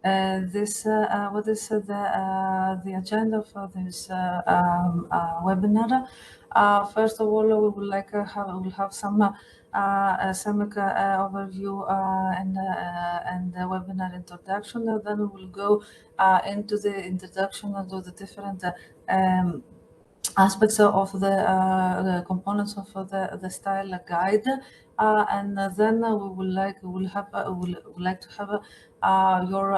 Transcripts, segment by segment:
what is the agenda for this webinar? First of all, we would like we'll have some SEMIC overview and the webinar introduction. And then we will go into the introduction of the different aspects of the components of the style guide, and then we would like to have your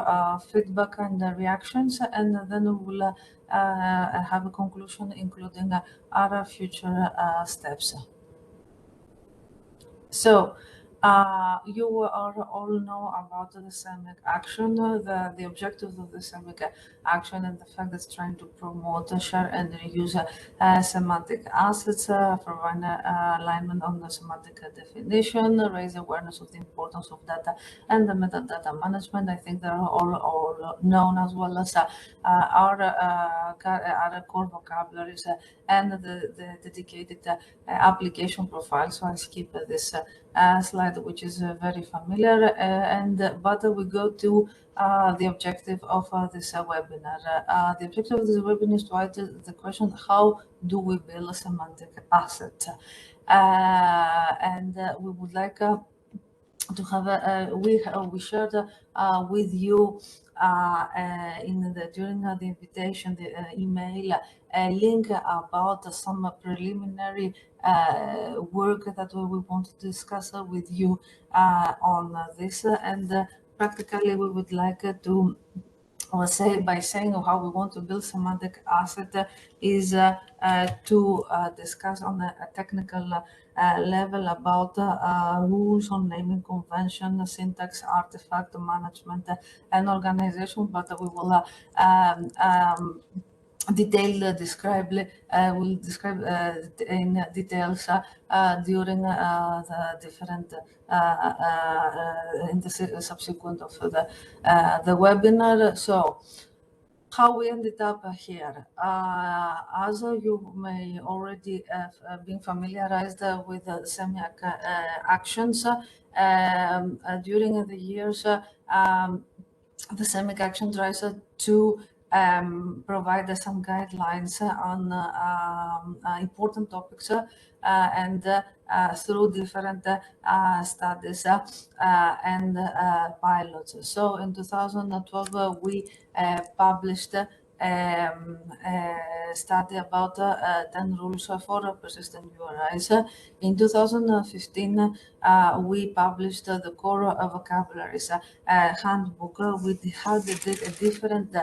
feedback and reactions, and then we will have a conclusion, including our future steps. So you all know about the SEMIC action, the objectives of the SEMIC action, and the fact that it's trying to promote, share, and reuse semantic assets, provide alignment on the semantic definition, raise awareness of the importance of data and the metadata management. I think they're all known, as well as our core vocabularies and the dedicated application profile. So I'll skip this slide, which is very familiar, but we go to the objective of this webinar. The objective of this webinar is to answer the question: how do we build a semantic asset? And we would like to have we shared with you during the invitation, the email, a link about some preliminary work that we want to discuss with you on this, and practically we would like to by saying how we want to build semantic asset is to discuss on a technical level about rules on naming convention, syntax, artifact management, and organization, but we will describe in details during the different in the subsequent of the webinar. So how we ended up here, as you may already have been familiarized with the SEMIC actions during the years. The SEMIC action tries to provide some guidelines on important topics and through different studies and pilots. So in 2012, we published a study about 10 rules for persistent URIs. In 2015, we published the core vocabularies handbook. We had a different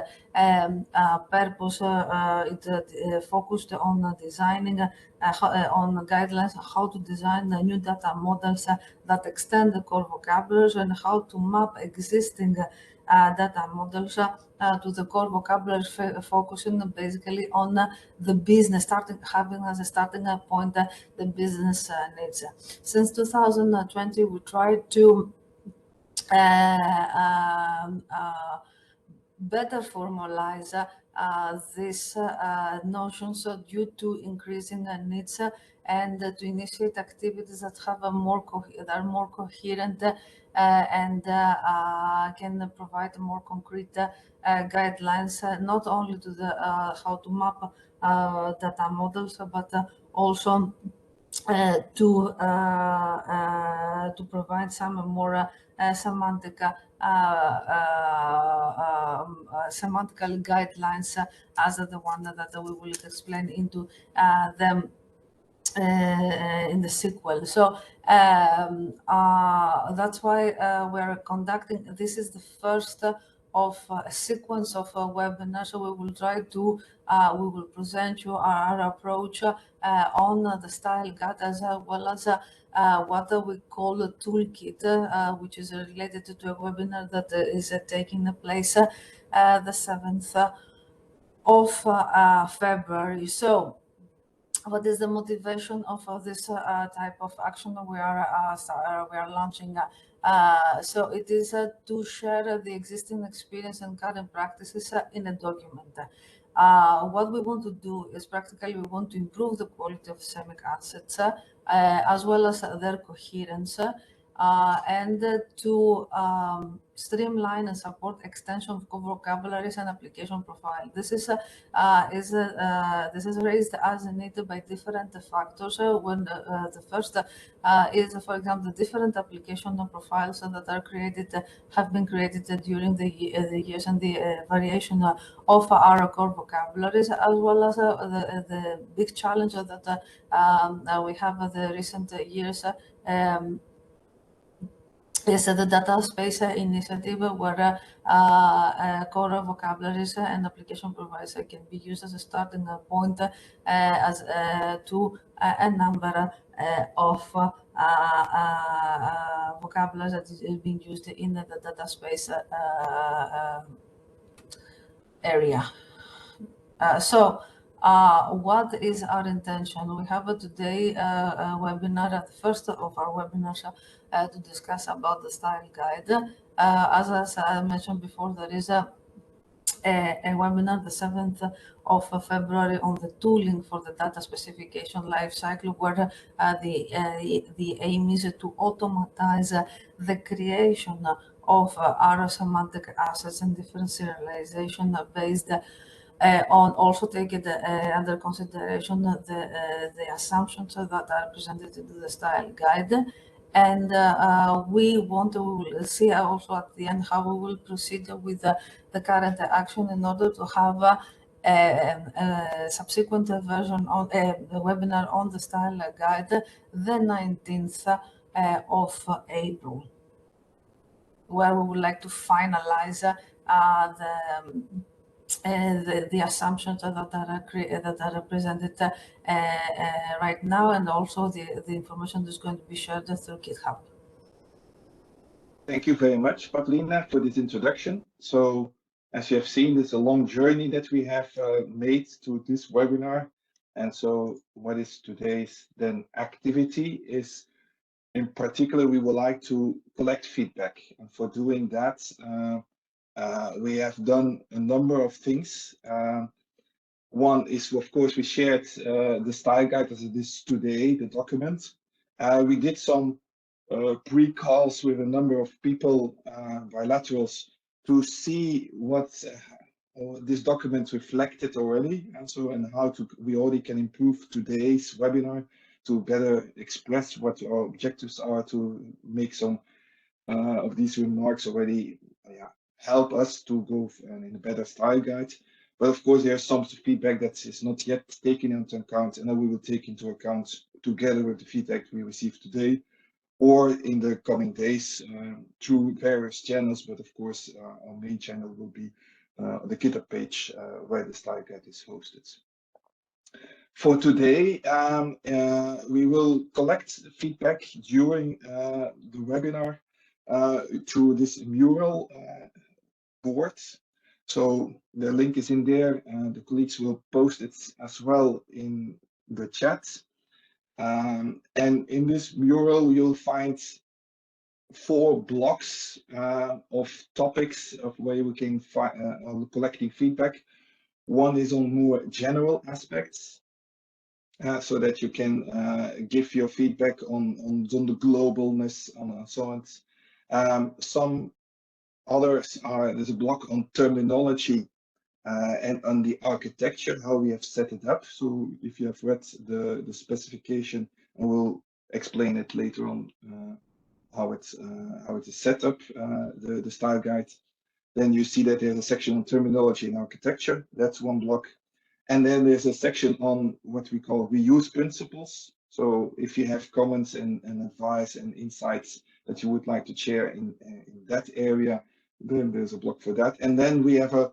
purpose. It focused on designing on guidelines, how to design new data models that extend the core vocabularies, and how to map existing data models to the core vocabulary, focusing basically on the business, having as a starting point the business needs. Since 2020, we tried to better formalize these notions due to increasing needs and to initiate activities that have a more coherent and can provide more concrete guidelines, not only to the how to map data models, but also to provide some more semantic semantical guidelines as the one that we will explain into them in the sequel. So that's why we're conducting. This is the first of a sequence of webinars. So we will try to we will present you our approach on the style guide, as well as what we call a toolkit, which is related to a webinar that is taking place the 7th of February. So what is the motivation of this type of action we are launching? So it is to share the existing experience and current practices in a document. What we want to do is practically we want to improve the quality of SEMIC assets as well as their coherence, and to streamline and support extension of vocabularies and application profile. This is raised as needed by different factors. When the first is, for example, the different application profiles that are created, have been created during the years, and the variation of our core vocabularies, as well as the big challenge that we have the recent years. Is the data space initiative where core vocabularies and application profiles can be used as a starting point as to a number of vocabularies that is being used in the data space area. What is our intention? We have today a webinar, the first of our webinars to discuss about the style guide. As I mentioned before, there is a webinar the 7th of February on the tooling for the data specification lifecycle, where the aim is to automatize the creation of our semantic assets and different serialization based on also taking under consideration the assumptions that are presented in the style guide. And we want to see also at the end how we will proceed with the current action in order to have a subsequent version on the webinar on the style guide the 19th of April, where we would like to finalize the assumptions that are presented right now, and also the information that's going to be shared through GitHub. Thank you very much, Pavlina, for this introduction. So, as you have seen, it's a long journey that we have made to this webinar. And so what is today's then activity is, in particular, we would like to collect feedback. And for doing that, we have done a number of things. One is, of course, we shared the style guide as it is today, the document. We did some pre-calls with a number of people, bilaterals, to see what this document reflected already, and how we already can improve today's webinar to better express what our objectives are, to make some of these remarks already help us to go in a better style guide. But of course, there's some feedback that is not yet taken into account, and that we will take into account together with the feedback we received today, or in the coming days through various channels. But of course, our main channel will be the GitHub page where the style guide is hosted. For today, we will collect feedback during the webinar through this mural board. So the link is in there, and the colleagues will post it as well in the chat. And in this mural, you'll find 4 blocks of topics of where we can find collecting feedback. One is on more general aspects, so that you can give your feedback on the globalness and so on. Some others are, there's a block on terminology and on the architecture, how we have set it up. So if you have read the specification, and we'll explain it later on how it is set up, the style guide, then you see that there's a section on terminology and architecture. That's one block. And then there's a section on what we call reuse principles. So if you have comments and advice and insights that you would like to share in that area, then there's a block for that. And then we have a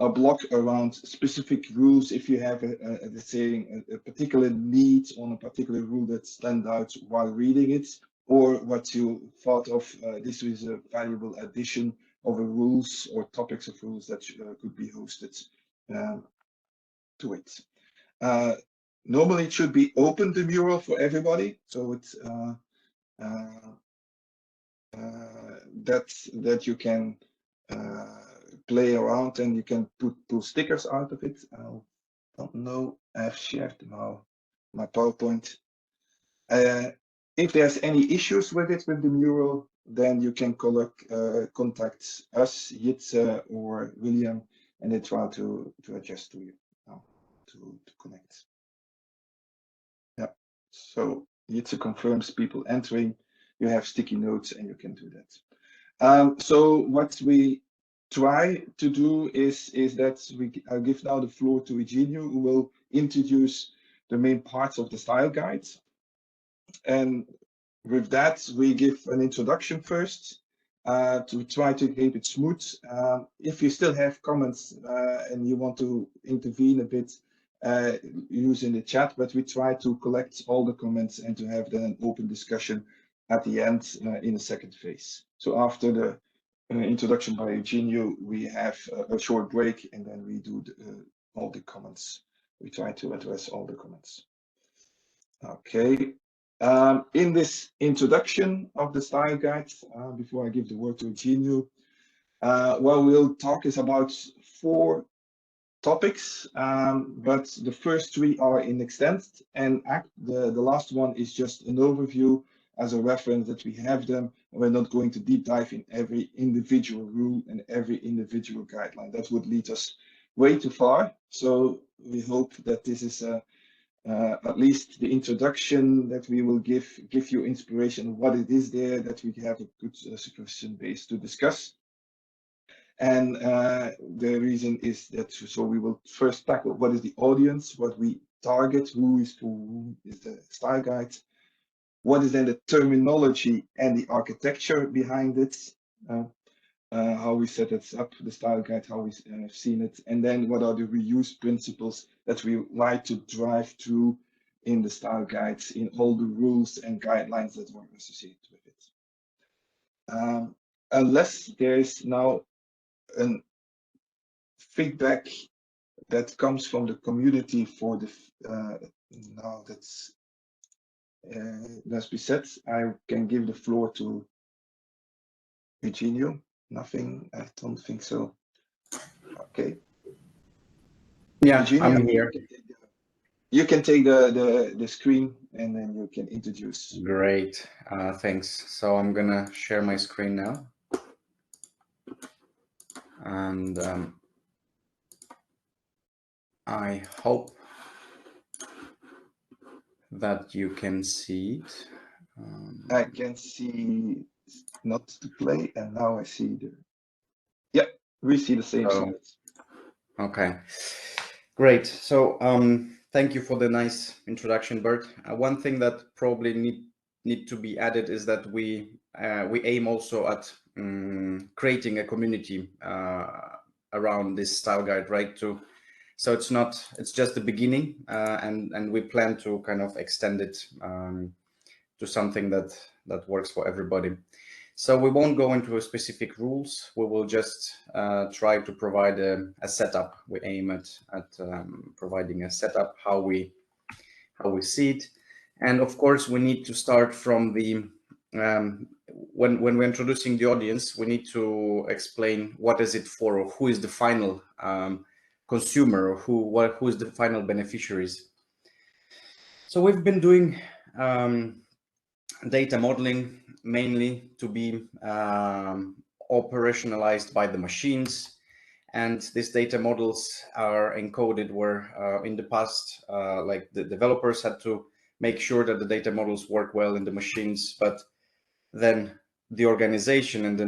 block around specific rules. If you have let's say a particular need on a particular rule that stands out while reading it, or what you thought of, this is a valuable addition of a rules or topics of rules that could be hosted to it. Normally it should be open, the mural, for everybody, so it's that you can play around, and you can pull stickers out of it. I don't know, I've shared now my PowerPoint. If there's any issues with it, with the mural, then you can contact us, Jitse or William, and they try to adjust to you to connect. Yeah. So Jitse confirms people entering. You have sticky notes, and you can do that. So what we try to do is that I'll give now the floor to Eugenio, who will introduce the main parts of the style guide. And with that, we give an introduction first to try to keep it smooth. If you still have comments and you want to intervene a bit, use in the chat, but we try to collect all the comments and to have then an open discussion at the end in the second phase. So after the introduction by Eugenio, we have a short break and then we do all the comments. We try to address all the comments. Okay. In this introduction of the style guide, before I give the word to Joinup, what we'll talk is about 4 topics, but the first 3 are in extent, and the last one is just an overview as a reference that we have them. We're not going to deep dive in every individual rule and every individual guideline. That would lead us way too far. So we hope that this is at least the introduction that we will give you inspiration what it is there, that we have a good suggestion base to discuss. And the reason is that so we will first tackle what is the audience, what we target, who is the style guide, what is then the terminology and the architecture behind it, how we set it up, the style guide, how we have seen it, and then what are the reuse principles that we like to drive through in the style guides, in all the rules and guidelines that were associated with it. Unless there is now a feedback that comes from the community for the now that's let's be said, I can give the floor to Eugenio. Nothing, I don't think so. Okay. Yeah, Eugenio, I'm here. You can take the screen and then you can introduce. Great, thanks. So I'm gonna share my screen now. And I hope that you can see it. I can see not to play, and now I see yeah, we see the same slides. Okay, great. So thank you for the nice introduction, Bert. One thing that probably need to be added is that we aim also at creating a community around this style guide, right? So it's just the beginning, and we plan to kind of extend it to something that works for everybody. So we won't go into specific rules. We will just try to provide a setup. We aim at providing a setup, how we see it, and of course we need to start from the when we're introducing the audience, we need to explain what is it for, or who is the final consumer, or who is the final beneficiaries. So we've been doing data modeling mainly to be operationalized by the machines, and these data models are encoded where in the past like the developers had to make sure that the data models work well in the machines, but then the organization and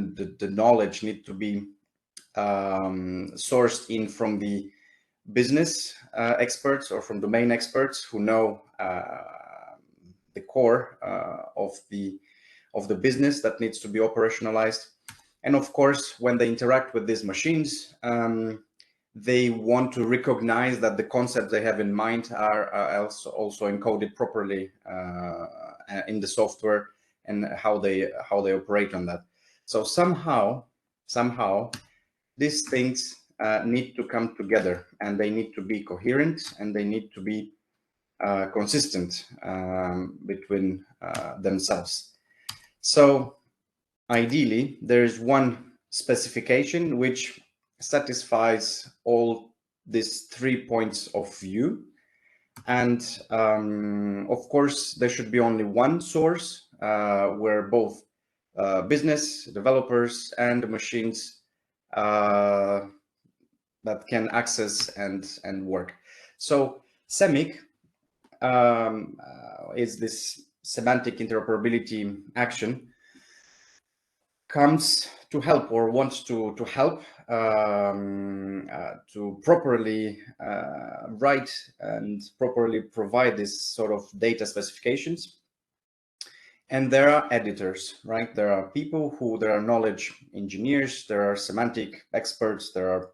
the knowledge need to be sourced in from the business experts or from domain experts who know the core of the business that needs to be operationalized. And of course, when they interact with these machines, they want to recognize that the concepts they have in mind are also encoded properly in the software, and how they operate on that. So somehow these things need to come together, and they need to be coherent, and they need to be consistent between themselves. So ideally, there is one specification which satisfies all these 3 points of view, And of course, there should be only one source where both business, developers, and machines that can access and work. So SEMIC is this semantic interoperability action, comes to help or wants to help to properly write and properly provide this sort of data specifications. And there are editors, right? There are people who, there are knowledge engineers, there are semantic experts, there are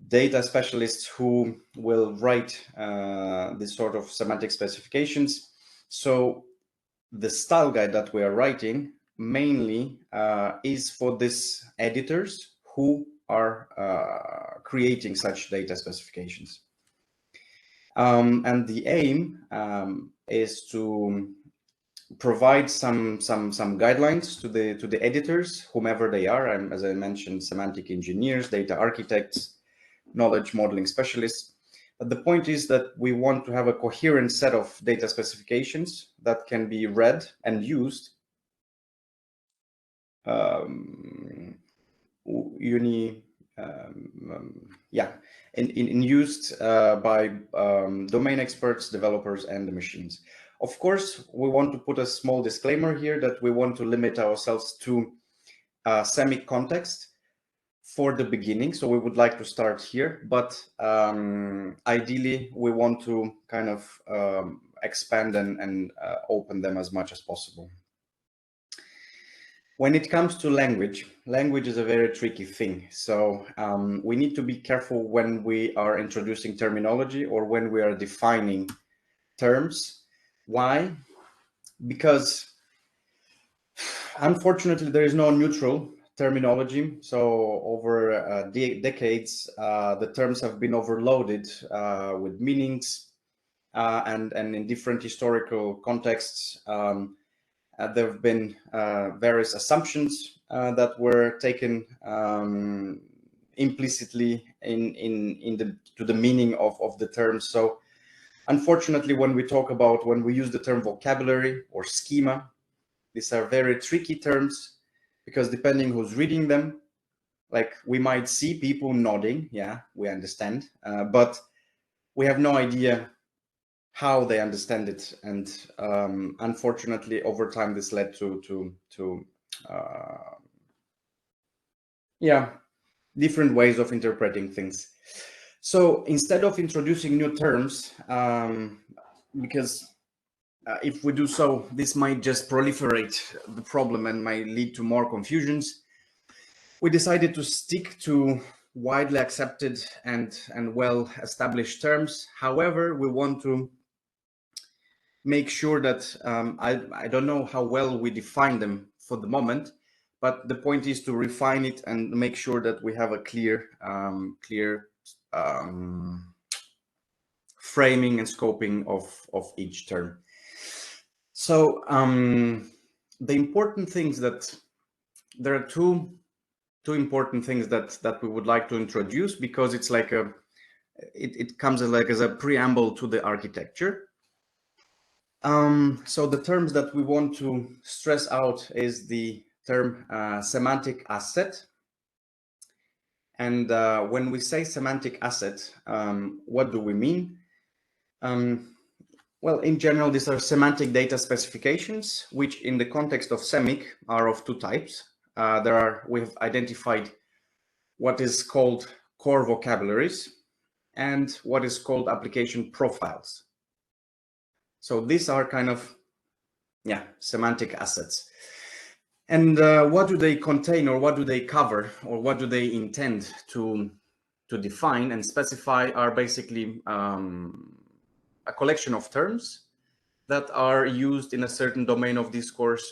data specialists who will write this sort of semantic specifications. So the style guide that we are writing mainly is for these editors who are creating such data specifications. And the aim is to provide some guidelines to the editors, whomever they are. As I mentioned, semantic engineers, data architects, knowledge modeling specialists. But the point is that we want to have a coherent set of data specifications that can be read and used used by domain experts, developers, and the machines. Of course, we want to put a small disclaimer here that we want to limit ourselves to SEMIC context for the beginning. So we would like to start here, but ideally we want to kind of expand and open them as much as possible. When it comes to language is a very tricky thing. So we need to be careful when we are introducing terminology or when we are defining terms. Why? Because unfortunately there is no neutral terminology. So over decades, the terms have been overloaded with meanings and in different historical contexts. There have been various assumptions that were taken implicitly to the meaning of the term. So unfortunately, when we use the term vocabulary or schema, these are very tricky terms, because depending who's reading them, like we might see people nodding, yeah, we understand, but we have no idea how they understand it. And unfortunately, over time, this led to different ways of interpreting things. So instead of introducing new terms, because if we do so, this might just proliferate the problem and might lead to more confusions, we decided to stick to widely accepted and well-established terms. However, we want to make sure that I don't know how well we define them for the moment, but the point is to refine it and make sure that we have a clear framing and scoping of each term. So the important things that there are two important things that we would like to introduce, because it's like it comes as a preamble to the architecture. So the terms that we want to stress out is the term semantic asset. And when we say semantic asset, what do we mean? Well, in general, these are semantic data specifications, which in the context of SEMIC are of two types. We've identified what is called core vocabularies and what is called application profiles. So these are kind of, semantic assets. And what do they contain, or what do they cover, or what do they intend to define and specify are basically a collection of terms that are used in a certain domain of discourse.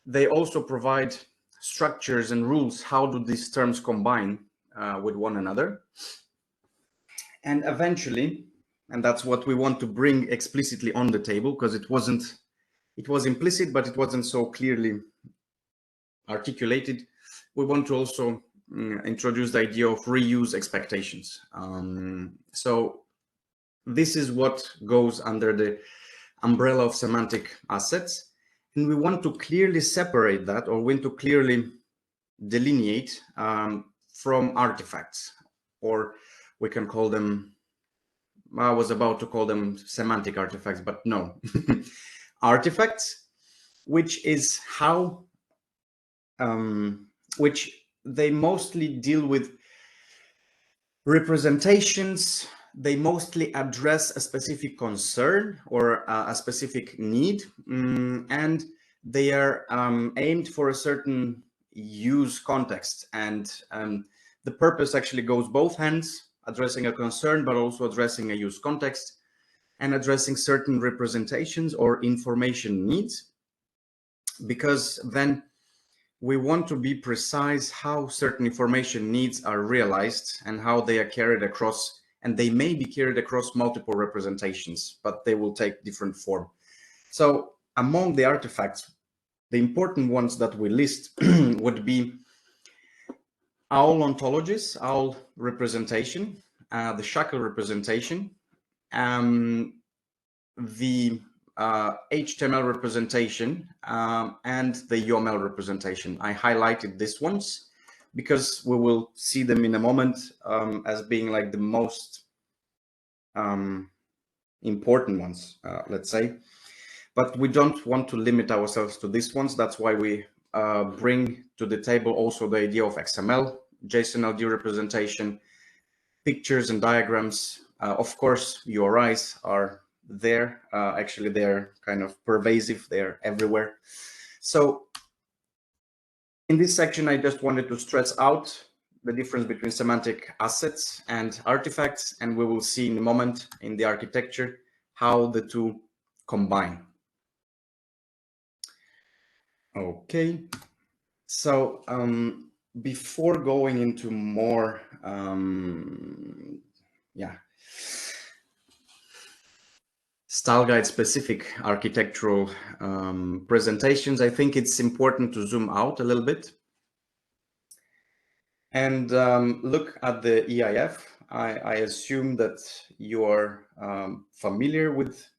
They also provide structures and rules. How do these terms combine with one another? And eventually, and that's what we want to bring explicitly on the table, because it was implicit, but it wasn't so clearly articulated. We want to also introduce the idea of reuse expectations. So this is what goes under the umbrella of semantic assets. And we want to clearly separate that, or want to clearly delineate from artifacts, or we can call them, I was about to call them semantic artifacts, but no. Artifacts, which is how, which they mostly deal with representations. They mostly address a specific concern or a specific need, and they are aimed for a certain use context. And the purpose actually goes both hands, addressing a concern, but also addressing a use context and addressing certain representations or information needs, because then we want to be precise how certain information needs are realized and how they are carried across, and they may be carried across multiple representations, but they will take different form. So among the artifacts, the important ones that we list would be OWL ontologies, OWL representation, the shackle representation, the HTML representation, and the UML representation. I highlighted these ones because we will see them in a moment as being like the most important ones, let's say. But we don't want to limit ourselves to these ones. That's why we bring to the table also the idea of XML, JSON-LD representation, pictures and diagrams. Of course, URIs are there. Actually, they're kind of pervasive. They're everywhere. So in this section, I just wanted to stress out the difference between semantic assets and artifacts, and we will see in a moment in the architecture how the two combine. Okay, so before going into more style guide specific architectural presentations, I think it's important to zoom out a little bit and look at the EIF. I assume that you are familiar with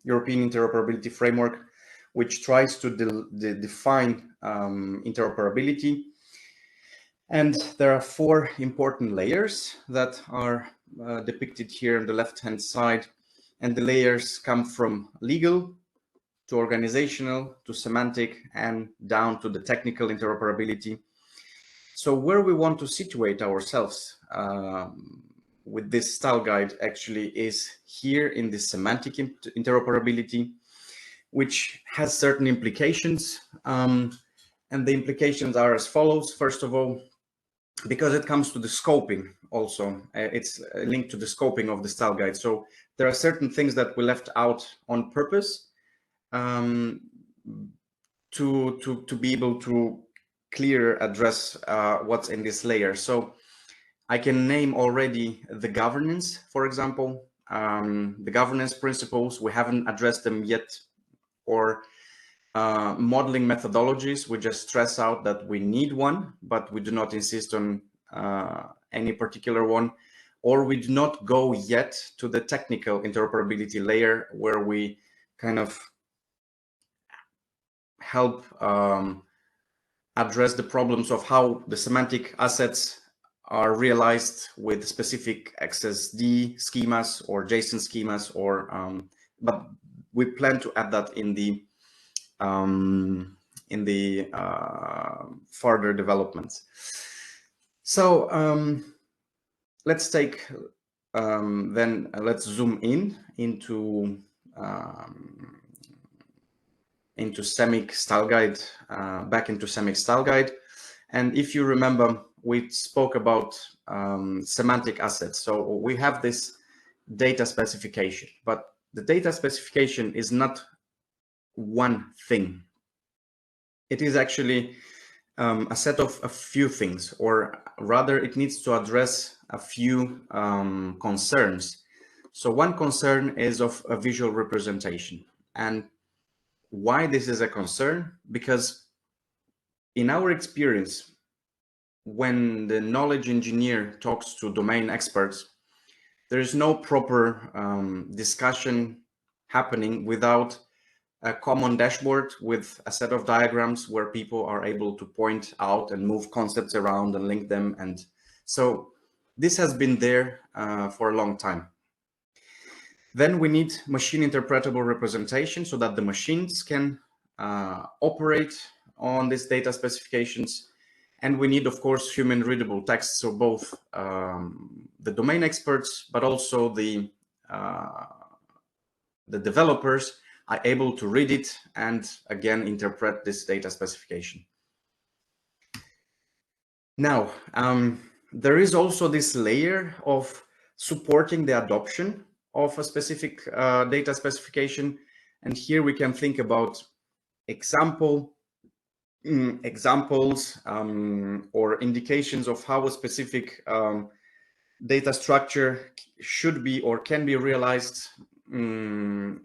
European Interoperability Framework, which tries to define interoperability. And there are four important layers that are depicted here on the left-hand side. And the layers come from legal to organizational to semantic and down to the technical interoperability. So where we want to situate ourselves with this style guide actually is here in the semantic interoperability, which has certain implications. And the implications are as follows. First of all, because it comes to the scoping also, it's linked to the scoping of the style guide. So there are certain things that we left out on purpose to be able to clear address what's in this layer. So I can name already the governance, for example, the governance principles. We haven't addressed them yet, or modeling methodologies. We just stress out that we need one, but we do not insist on any particular one, or we do not go yet to the technical interoperability layer where we kind of help address the problems of how the semantic assets are realized with specific XSD schemas or JSON schemas, or but we plan to add that in the further developments. So let's take then let's zoom into SEMIC style guide, back into SEMIC style guide. And if you remember, we spoke about semantic assets. So we have this data specification, but the data specification is not one thing. It is actually a set of a few things, or rather it needs to address a few concerns. So one concern is of a visual representation. And why this is a concern? Because in our experience, when the knowledge engineer talks to domain experts, there is no proper discussion happening without a common dashboard with a set of diagrams where people are able to point out and move concepts around and link them. And so this has been there for a long time. Then we need machine interpretable representation so that the machines can operate on these data specifications. And we need, of course, human readable text. So both the domain experts, but also the developers are able to read it and again interpret this data specification. Now, there is also this layer of supporting the adoption of a specific data specification, and here we can think about examples or indications of how a specific data structure should be or can be realized in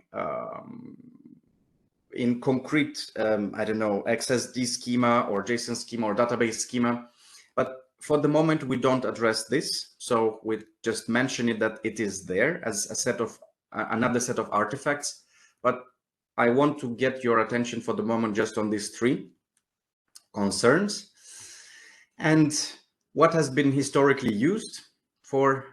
concrete, I don't know, XSD schema or JSON schema or database schema. But for the moment, we don't address this. So we just mention it that it is there as a set of another set of artifacts. But I want to get your attention for the moment just on these three concerns. And what has been historically used for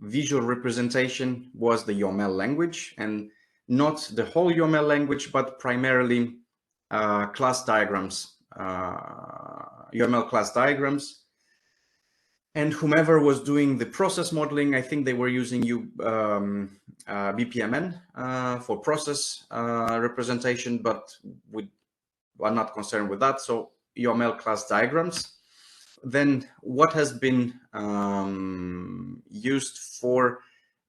visual representation was the YOML language, and not the whole YOML language, but primarily class diagrams, YOML class diagrams. And whomever was doing the process modeling, I think they were using BPMN for process representation, but we are not concerned with that. So YOML class diagrams. Then what has been used for,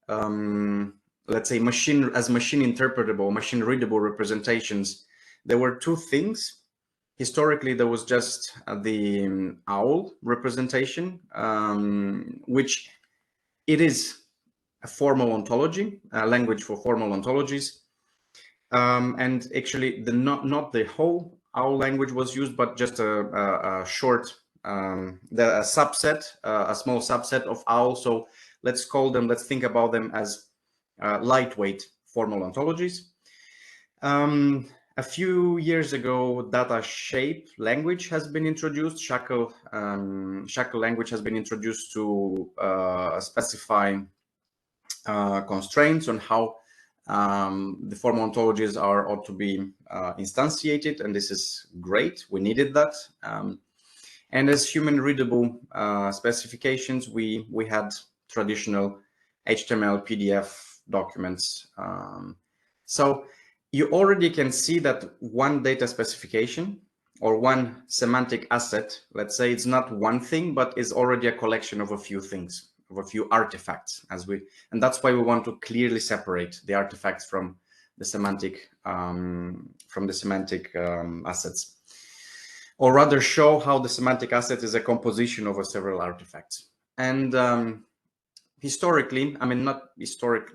let's say, machine interpretable, machine readable representations? There were two things. Historically, there was just the OWL representation, which it is a formal ontology, a language for formal ontologies. And actually, not the whole OWL language was used, but just a short, a subset, a small subset of OWL. So let's think about them as lightweight formal ontologies. A few years ago, data shape language has been introduced. Shackle language has been introduced to specify constraints on how the formal ontologies ought to be instantiated, and this is great. We needed that. And as human readable specifications, we had traditional HTML, PDF documents. So you already can see that one data specification or one semantic asset, let's say it's not one thing, but is already a collection of a few things, of a few artifacts, and that's why we want to clearly separate the artifacts from the semantic assets, or rather show how the semantic asset is a composition of several artifacts. And historically, I mean, not historic,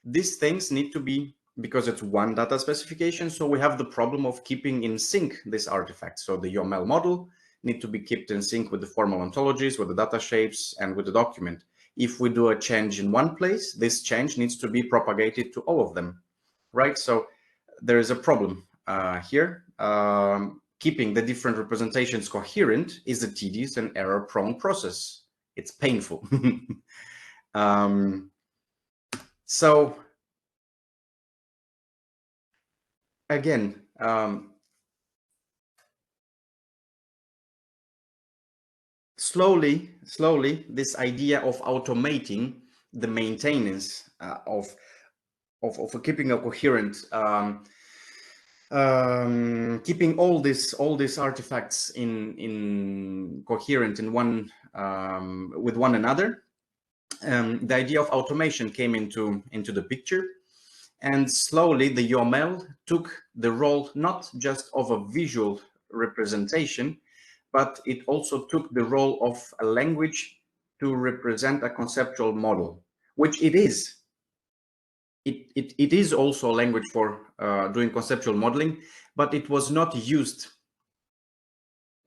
these things need to be, because it's one data specification, so we have the problem of keeping in sync this artifact. So the YOML model need to be kept in sync with the formal ontologies, with the data shapes, and with the document. If we do a change in one place, this change needs to be propagated to all of them, right? So there is a problem here. Keeping the different representations coherent is a tedious and error-prone process. It's painful. So again, slowly, this idea of automating the maintenance of keeping a coherent, keeping all these artifacts in coherent in one with one another. The idea of automation came into the picture. And slowly the YOML took the role not just of a visual representation, but it also took the role of a language to represent a conceptual model, which it is. It is also a language for doing conceptual modeling, but it was not used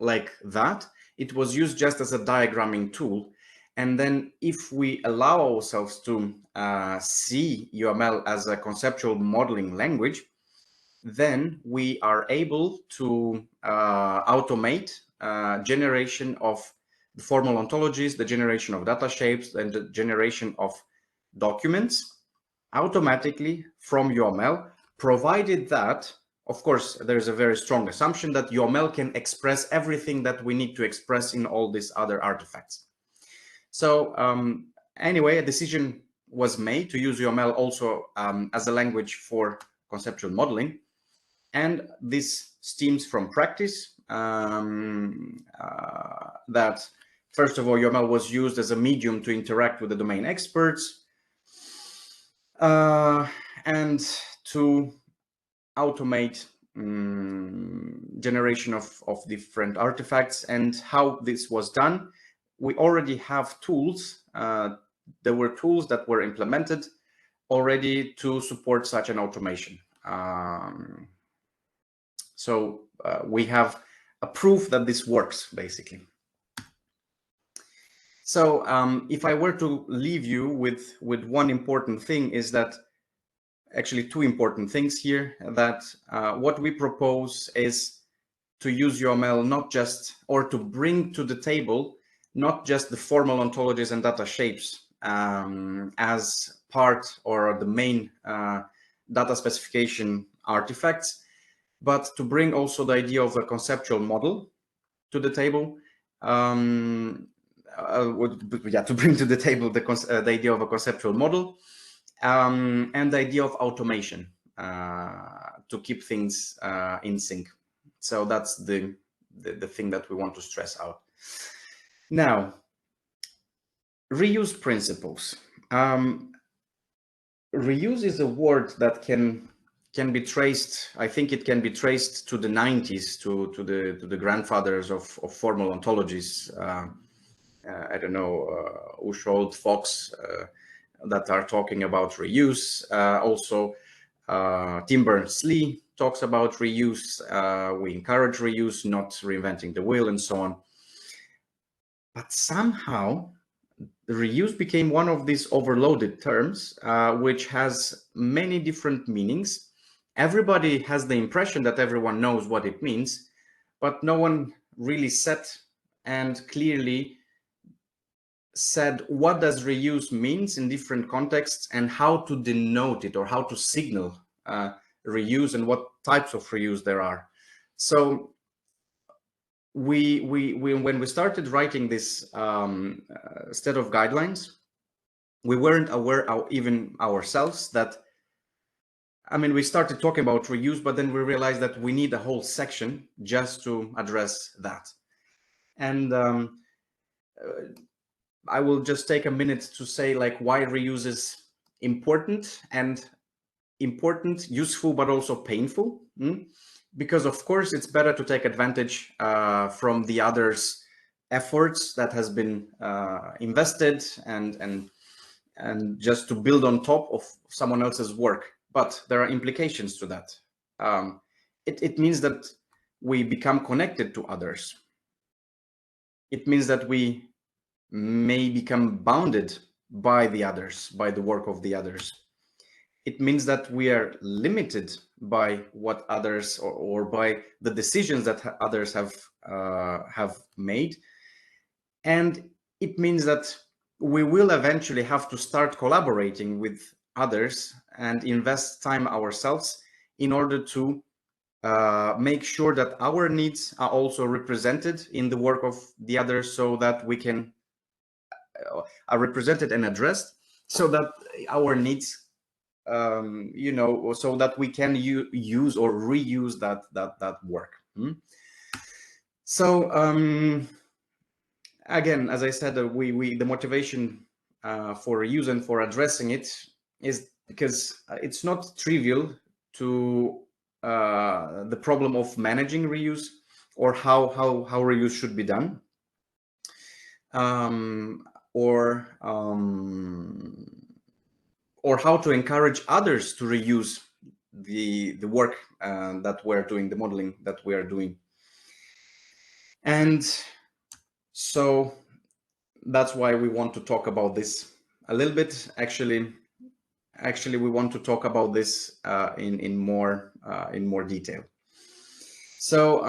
like that. It was used just as a diagramming tool. And then if we allow ourselves to see UML as a conceptual modeling language, then we are able to automate generation of the formal ontologies, the generation of data shapes, and the generation of documents automatically from UML, provided that, of course, there's a very strong assumption that UML can express everything that we need to express in all these other artifacts. So anyway, a decision was made to use UML also as a language for conceptual modeling. And this stems from practice that, first of all, UML was used as a medium to interact with the domain experts and to automate generation of different artifacts. And how this was done, we already have tools. There were tools that were implemented already to support such an automation. So we have a proof that this works, basically. So if I were to leave you with one important thing, is that actually two important things here, that what we propose is to use UML not just, or to bring to the table, not just the formal ontologies and data shapes as part or the main data specification artifacts, but to bring also the idea of a conceptual model to the table. To bring to the table the idea of a conceptual model and the idea of automation to keep things in sync. So that's the thing that we want to stress out. Now, reuse principles. Reuse is a word that can be traced. I think it can be traced to the 90s, to the grandfathers of formal ontologies. I don't know, Ushold, Fox, that are talking about reuse. Also, Tim Berners-Lee talks about reuse. We encourage reuse, not reinventing the wheel, and so on. But somehow, reuse became one of these overloaded terms, which has many different meanings. Everybody has the impression that everyone knows what it means, but no one really said and clearly said what does reuse means in different contexts and how to denote it or how to signal reuse and what types of reuse there are. So we when we started writing this set of guidelines, we weren't aware even ourselves that, I mean, we started talking about reuse, but then we realized that we need a whole section just to address that. And I will just take a minute to say like why reuse is important, useful, but also painful. Because of course it's better to take advantage from the others' efforts that has been invested and just to build on top of someone else's work. But there are implications to that. It means that we become connected to others. It means that we may become bounded by the others, by the work of the others. It means that we are limited by what others or by the decisions that others have made. And it means that we will eventually have to start collaborating with others and invest time ourselves in order to make sure that our needs are also represented in the work of the others, so that we can are represented and addressed, so that our needs, you know, so that we can use or reuse that work. So again, as I said, the motivation for reuse and for addressing it is because it's not trivial to the problem of managing reuse or how reuse should be done. Or how to encourage others to reuse the work that we're doing, the modeling that we are doing. And so that's why we want to talk about this a little bit. Actually, we want to talk about this in more detail. So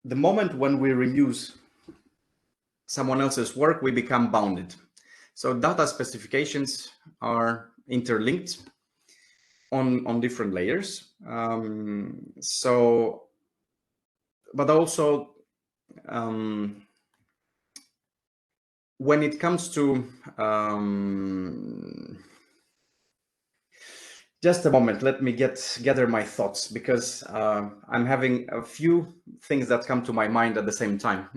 the moment when we reuse someone else's work, we become bounded. So data specifications are interlinked on different layers. But also when it comes to just a moment, let me gather my thoughts, because I'm having a few things that come to my mind at the same time.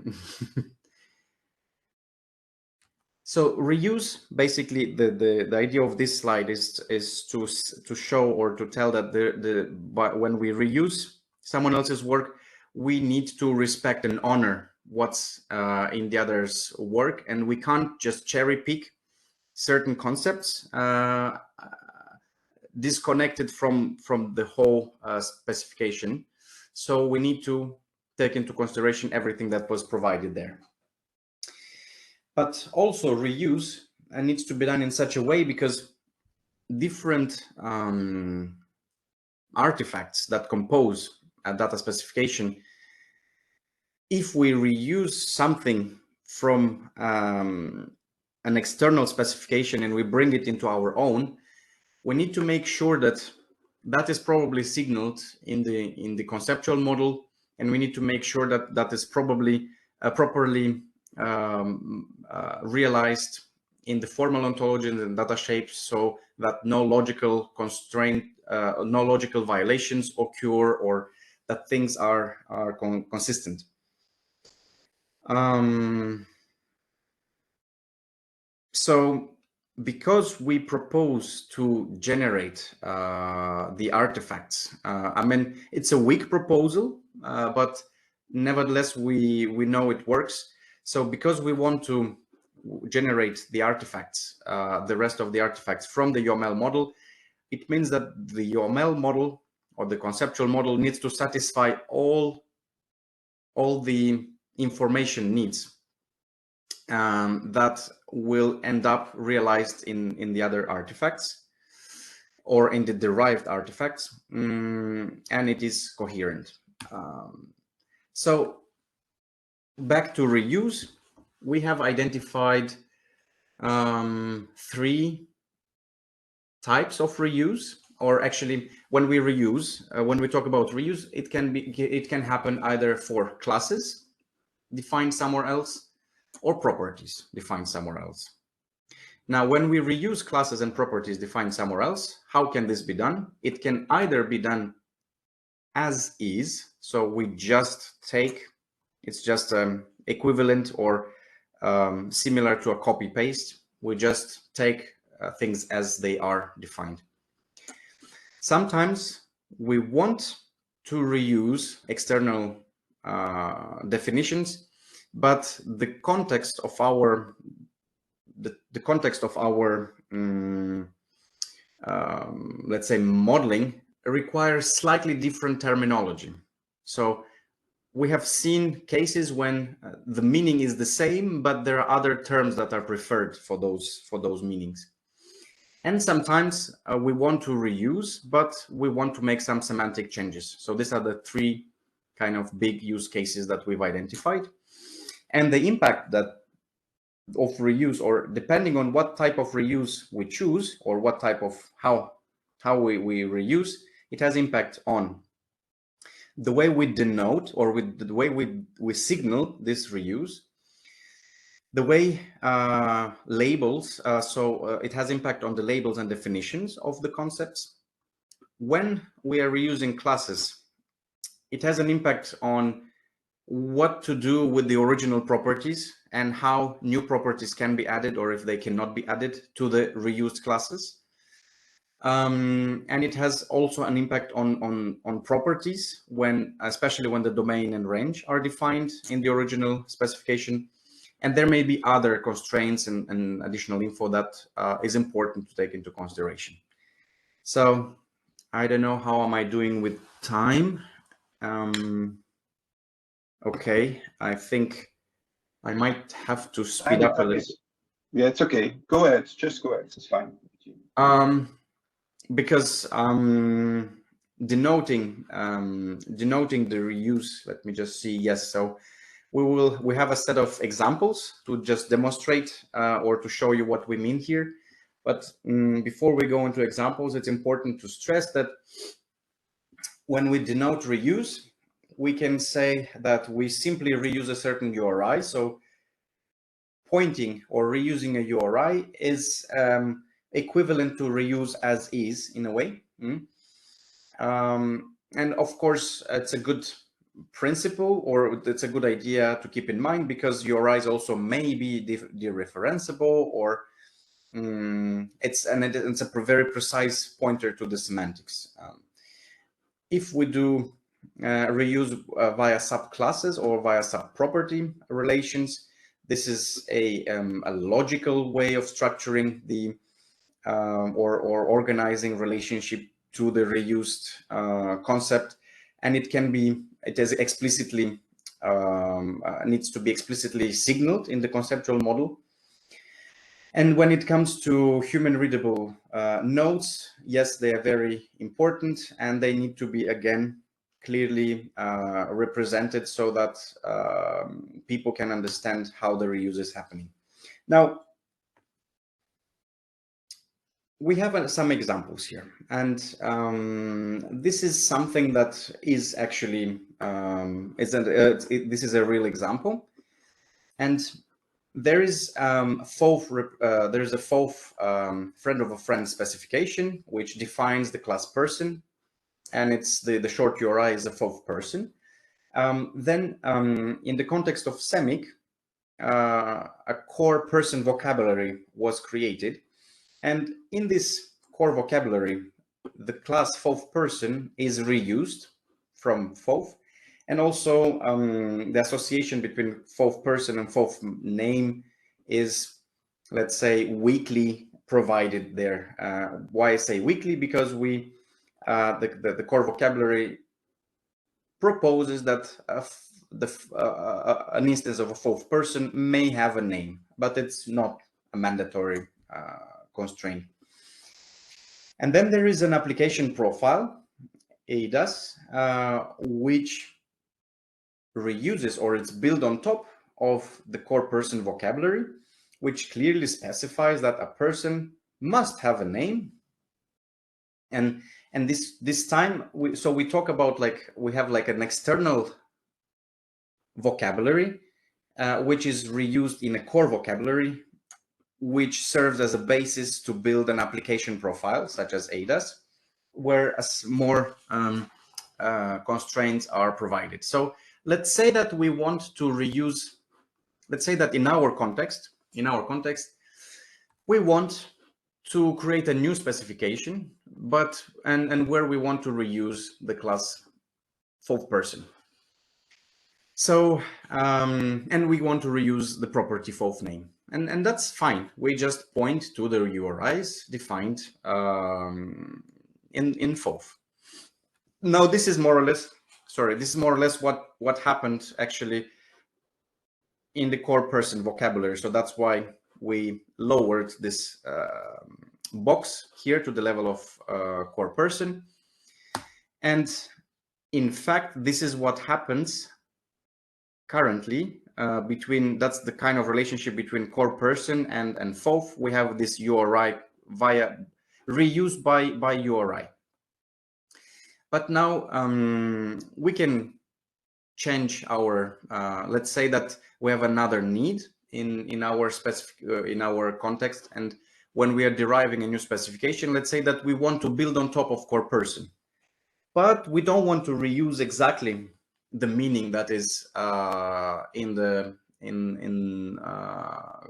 So reuse, basically, the idea of this slide is to show or to tell that when we reuse someone else's work, we need to respect and honor what's in the other's work, and we can't just cherry pick certain concepts disconnected from the whole specification. So we need to take into consideration everything that was provided there. But also reuse needs to be done in such a way, because different artifacts that compose a data specification, if we reuse something from an external specification and we bring it into our own, we need to make sure that that is probably signaled in the conceptual model, and we need to make sure that that is probably properly realized in the formal ontologies and data shapes, so that no logical constraint, no logical violations occur, or that things are consistent. So because we propose to generate the artifacts, I mean, it's a weak proposal, but nevertheless, we know it works. So because we want to generate the artifacts, the rest of the artifacts from the UML model, it means that the UML model or the conceptual model needs to satisfy all the information needs that will end up realized in the other artifacts or in the derived artifacts, and it is coherent. So back to reuse, we have identified 3 types of reuse, or actually, when we reuse, when we talk about reuse, it can happen either for classes defined somewhere else, or properties defined somewhere else. Now, when we reuse classes and properties defined somewhere else, how can this be done? It can either be done as is, so we just take, it's just equivalent or similar to a copy paste. We just take things as they are defined. Sometimes we want to reuse external definitions, but the context of our let's say modeling requires slightly different terminology. So we have seen cases when the meaning is the same, but there are other terms that are preferred for those meanings. And sometimes we want to reuse, but we want to make some semantic changes. So these are the 3 kind of big use cases that we've identified. And the impact of reuse, or depending on what type of reuse we choose, or what type of how we reuse, it has impact on the way we denote, or with the way we signal this reuse, the way labels, so it has impact on the labels and definitions of the concepts. When we are reusing classes, it has an impact on what to do with the original properties and how new properties can be added, or if they cannot be added to the reused classes. And it has also an impact on properties, especially when the domain and range are defined in the original specification. And there may be other constraints and additional info that is important to take into consideration. So I don't know, how am I doing with time? Okay, I think I might have to speed up a little. Yeah, it's okay. Go ahead. Just go ahead. It's fine. Because denoting the reuse. Let me just see. Yes, so we have a set of examples to just demonstrate or to show you what we mean here. But before we go into examples, it's important to stress that when we denote reuse, we can say that we simply reuse a certain URI. So pointing or reusing a URI is equivalent to reuse as is in a way. And of course, it's a good principle, or it's a good idea to keep in mind, because URIs also may be dereferenceable, or it's a very precise pointer to the semantics. If we do reuse via subclasses or via subproperty relations, this is a logical way of structuring the or organizing relationship to the reused concept, and it is explicitly needs to be explicitly signaled in the conceptual model. And when it comes to human readable nodes, yes, they are very important, and they need to be again clearly represented so that people can understand how the reuse is happening. Now, we have some examples here, and this is something that is actually this is a real example, and there is a FOF friend of a friend specification which defines the class person, and it's the short URI is a FOF person. Then in the context of SEMIC, a core person vocabulary was created. And in this core vocabulary, the class FOF person is reused from FOF, and also the association between FOF person and FOF name is, let's say, weakly provided there. Why I say weakly? Because the core vocabulary proposes that an instance of a FOF person may have a name, but it's not a mandatory constraint. And then there is an application profile, ADAS, which reuses, or it's built on top of the core person vocabulary, which clearly specifies that a person must have a name. And this time, we talk about, like, we have like an external vocabulary, which is reused in a core vocabulary, which serves as a basis to build an application profile, such as ADAS, where more constraints are provided. So let's say that we want to reuse, let's say that in our context, we want to create a new specification, but and where we want to reuse the class FOF person. So and we want to reuse the property FOF name, and that's fine. We just point to the URIs defined in FOF. Now this is more or less, what happened actually in the core person vocabulary. So that's why we lowered this box here to the level of core person. And in fact, this is what happens currently that's the kind of relationship between core person and FOF. We have this URI via reuse by URI. But now we can change our, let's say that we have another need in our context, and when we are deriving a new specification, let's say that we want to build on top of core person, but we don't want to reuse exactly the meaning that is in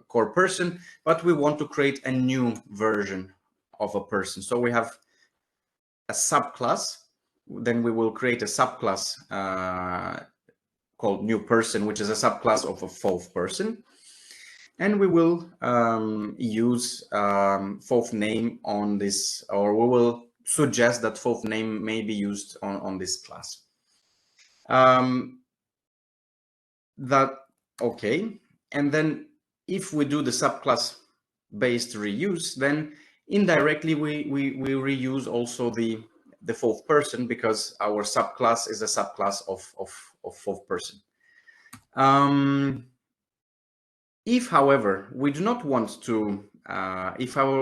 core person, but we want to create a new version of a person. So we have a subclass, then we will create a subclass called new person, which is a subclass of a FOF person, and we will use FOF name on this, or we will suggest that FOF name may be used on this class. that, okay. And then if we do the subclass based reuse, then indirectly we reuse also the fourth person, because our subclass is a subclass of fourth person. If, however, we do not want to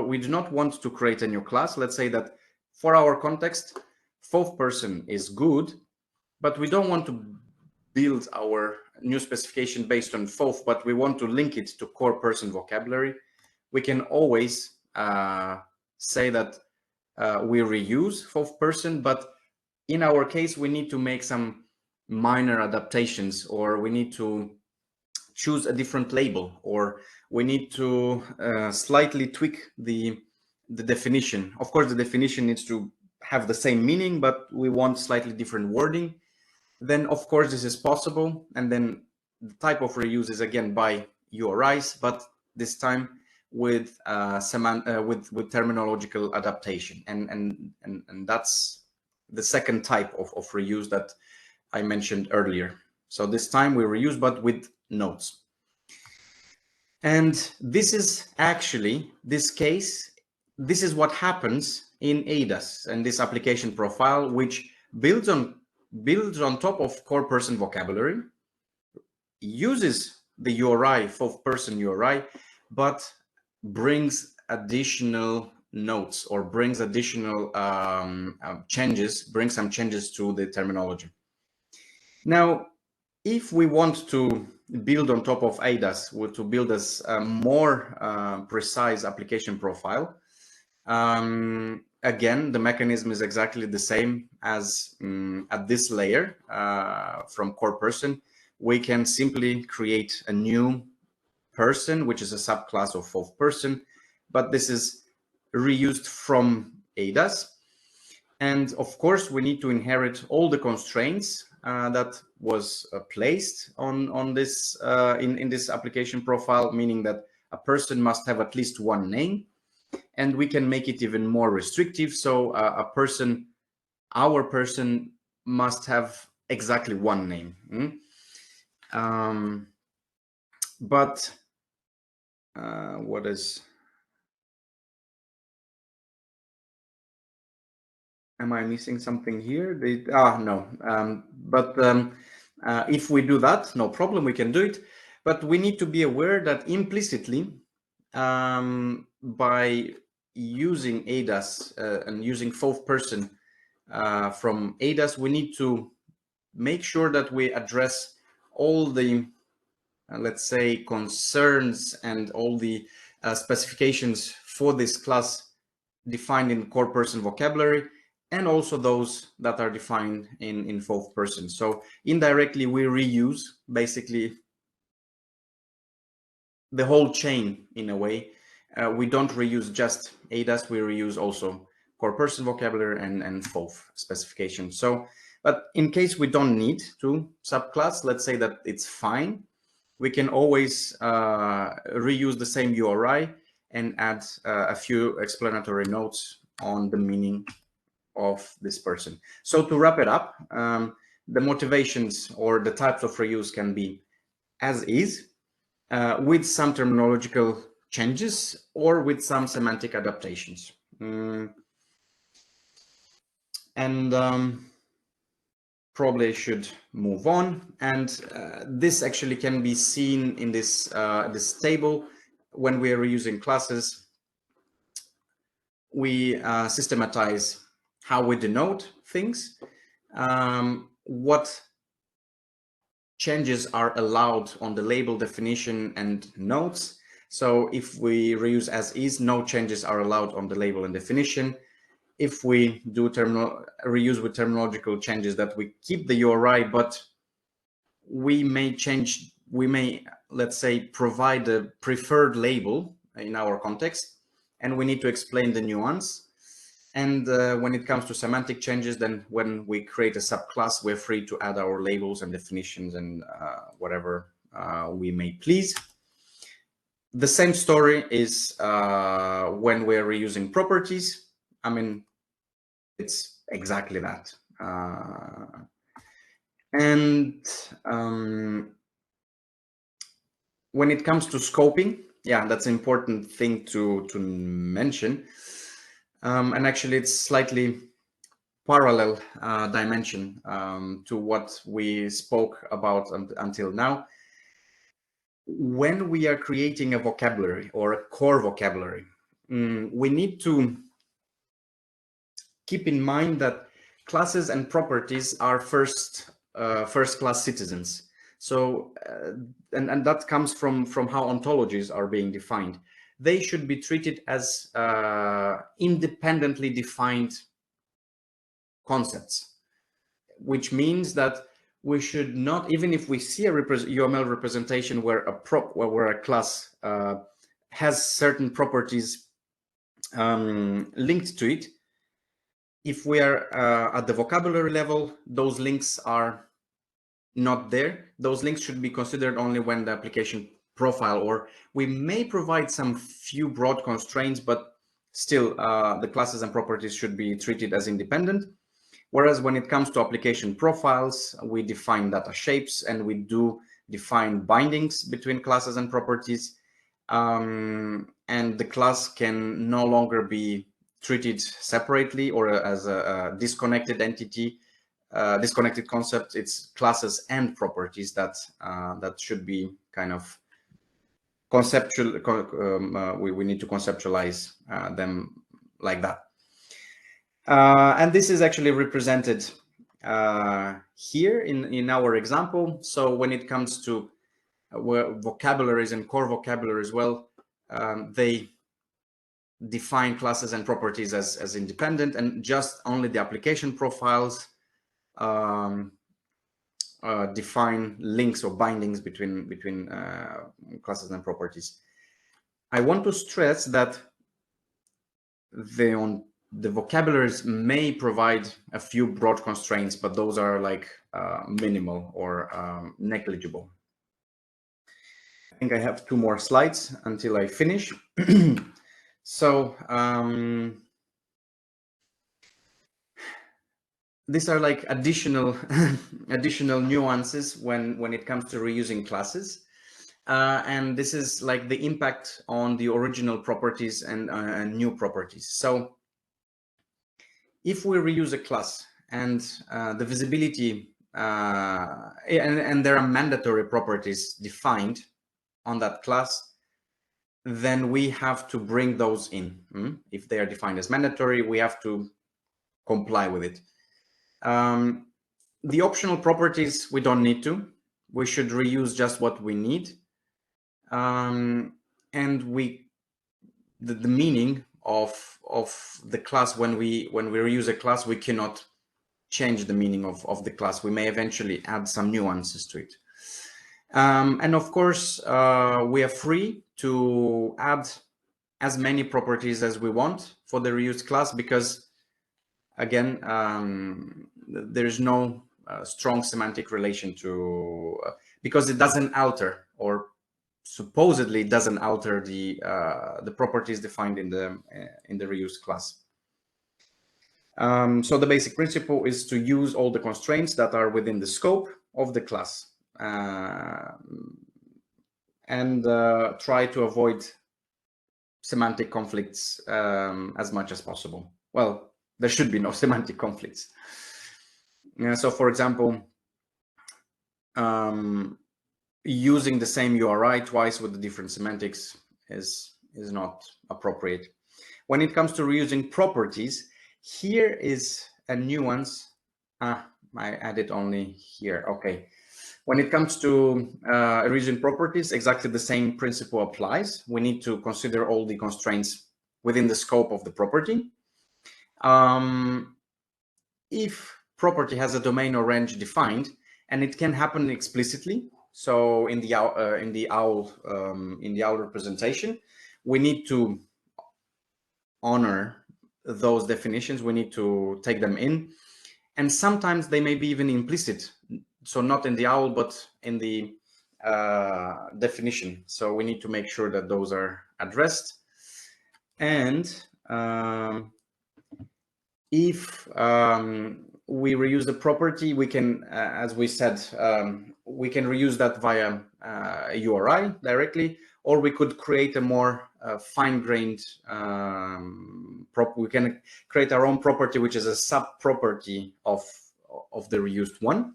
we do not want to create a new class, let's say that for our context, fourth person is good, but we don't want to build our new specification based on fourth, but we want to link it to core person vocabulary, we can always say that we reuse fourth person, but in our case, we need to make some minor adaptations, or we need to choose a different label, or we need to slightly tweak the definition. Of course, the definition needs to have the same meaning, but we want slightly different wording. Then, of course, this is possible. And then the type of reuse is again by URIs, but this time with with terminological adaptation, and that's the second type of reuse that I mentioned earlier. So this time we reuse, but with notes. And this is actually, this case, this is what happens in ADAS and this application profile, which builds on top of core person vocabulary, uses the URI, fourth person URI, but brings additional notes, or brings additional changes, brings some changes to the terminology. Now, if we want to build on top of ADAS, or to build a more precise application profile, again, the mechanism is exactly the same as at this layer from core person. We can simply create a new person, which is a subclass of fourth person, but this is reused from ADAS. And of course, we need to inherit all the constraints that was placed on this in this application profile, meaning that a person must have at least one name, and we can make it even more restrictive. So our person must have exactly one name. But what is? Am I missing something here? No. If we do that, no problem, we can do it. But we need to be aware that implicitly, by using ADAS and using fourth person from ADAS, we need to make sure that we address all the, let's say, concerns and all the specifications for this class defined in core person vocabulary, and also those that are defined in fourth person. So indirectly, we reuse basically the whole chain in a way. We don't reuse just ADAS, we reuse also core person vocabulary and fourth specification. So, but in case we don't need to subclass, let's say that it's fine, we can always reuse the same URI and add a few explanatory notes on the meaning of this person. So to wrap it up, the motivations or the types of reuse can be as is, with some terminological changes, or with some semantic adaptations. Probably should move on. And this actually can be seen in this this table. When we are reusing classes, we systematize how we denote things, what changes are allowed on the label definition and notes. So if we reuse as is, no changes are allowed on the label and definition. If we do reuse with terminological changes, that we keep the URI, but we may change, we may, let's say, provide a preferred label in our context, and we need to explain the nuance. And when it comes to semantic changes, then when we create a subclass, we're free to add our labels and definitions and whatever we may please. The same story is when we're reusing properties. I mean, it's exactly that. when it comes to scoping, yeah, that's an important thing to mention. And actually, it's slightly parallel dimension to what we spoke about until now. When we are creating a vocabulary or a core vocabulary, we need to keep in mind that classes and properties are first-class citizens. So, and that comes from how ontologies are being defined. They should be treated as independently defined concepts, which means that we should not, even if we see a UML representation where a class has certain properties linked to it, if we are at the vocabulary level, those links are not there. Those links should be considered only when the application profile, or we may provide some few broad constraints, but still the classes and properties should be treated as independent. Whereas when it comes to application profiles, we define data shapes and we do define bindings between classes and properties. And the class can no longer be treated separately or as a disconnected entity, disconnected concept. It's classes and properties that should be kind of conceptual. We need to conceptualize them like that. And this is actually represented here in our example. So when it comes to vocabularies and core vocabularies, well, they define classes and properties as independent, and just only the application profiles define links or bindings between classes and properties. I want to stress that the vocabularies may provide a few broad constraints, but those are like minimal or negligible. I think I have 2 more slides until I finish. So these are like additional nuances when it comes to reusing classes. And this is like the impact on the original properties and new properties. So if we reuse a class and the visibility and there are mandatory properties defined on that class, then we have to bring those in. If they are defined as mandatory, we have to comply with it. The optional properties, we don't need to. We should reuse just what we need. And the meaning of the class, when we reuse a class, we cannot change the meaning of the class. We may eventually add some nuances to it. And of course, we are free to add as many properties as we want for the reused class, because again, there's no strong semantic relation to, because it doesn't alter, or supposedly doesn't alter the properties defined in the reused class. So the basic principle is to use all the constraints that are within the scope of the class, and try to avoid semantic conflicts as much as possible. Well, there should be no semantic conflicts. So for example, using the same URI twice with the different semantics is not appropriate. When it comes to reusing properties, here is a nuance. I added only here. Okay. When it comes to reusing properties, exactly the same principle applies. We need to consider all the constraints within the scope of the property. If property has a domain or range defined, and it can happen explicitly, so in the OWL representation, we need to honor those definitions. We need to take them in, and sometimes they may be even implicit, so not in the OWL but in the definition. So we need to make sure that those are addressed. And if we reuse the property, we can, as we said, we can reuse that via a URI directly, or we could create a more fine-grained we can create our own property, which is a sub-property of the reused one.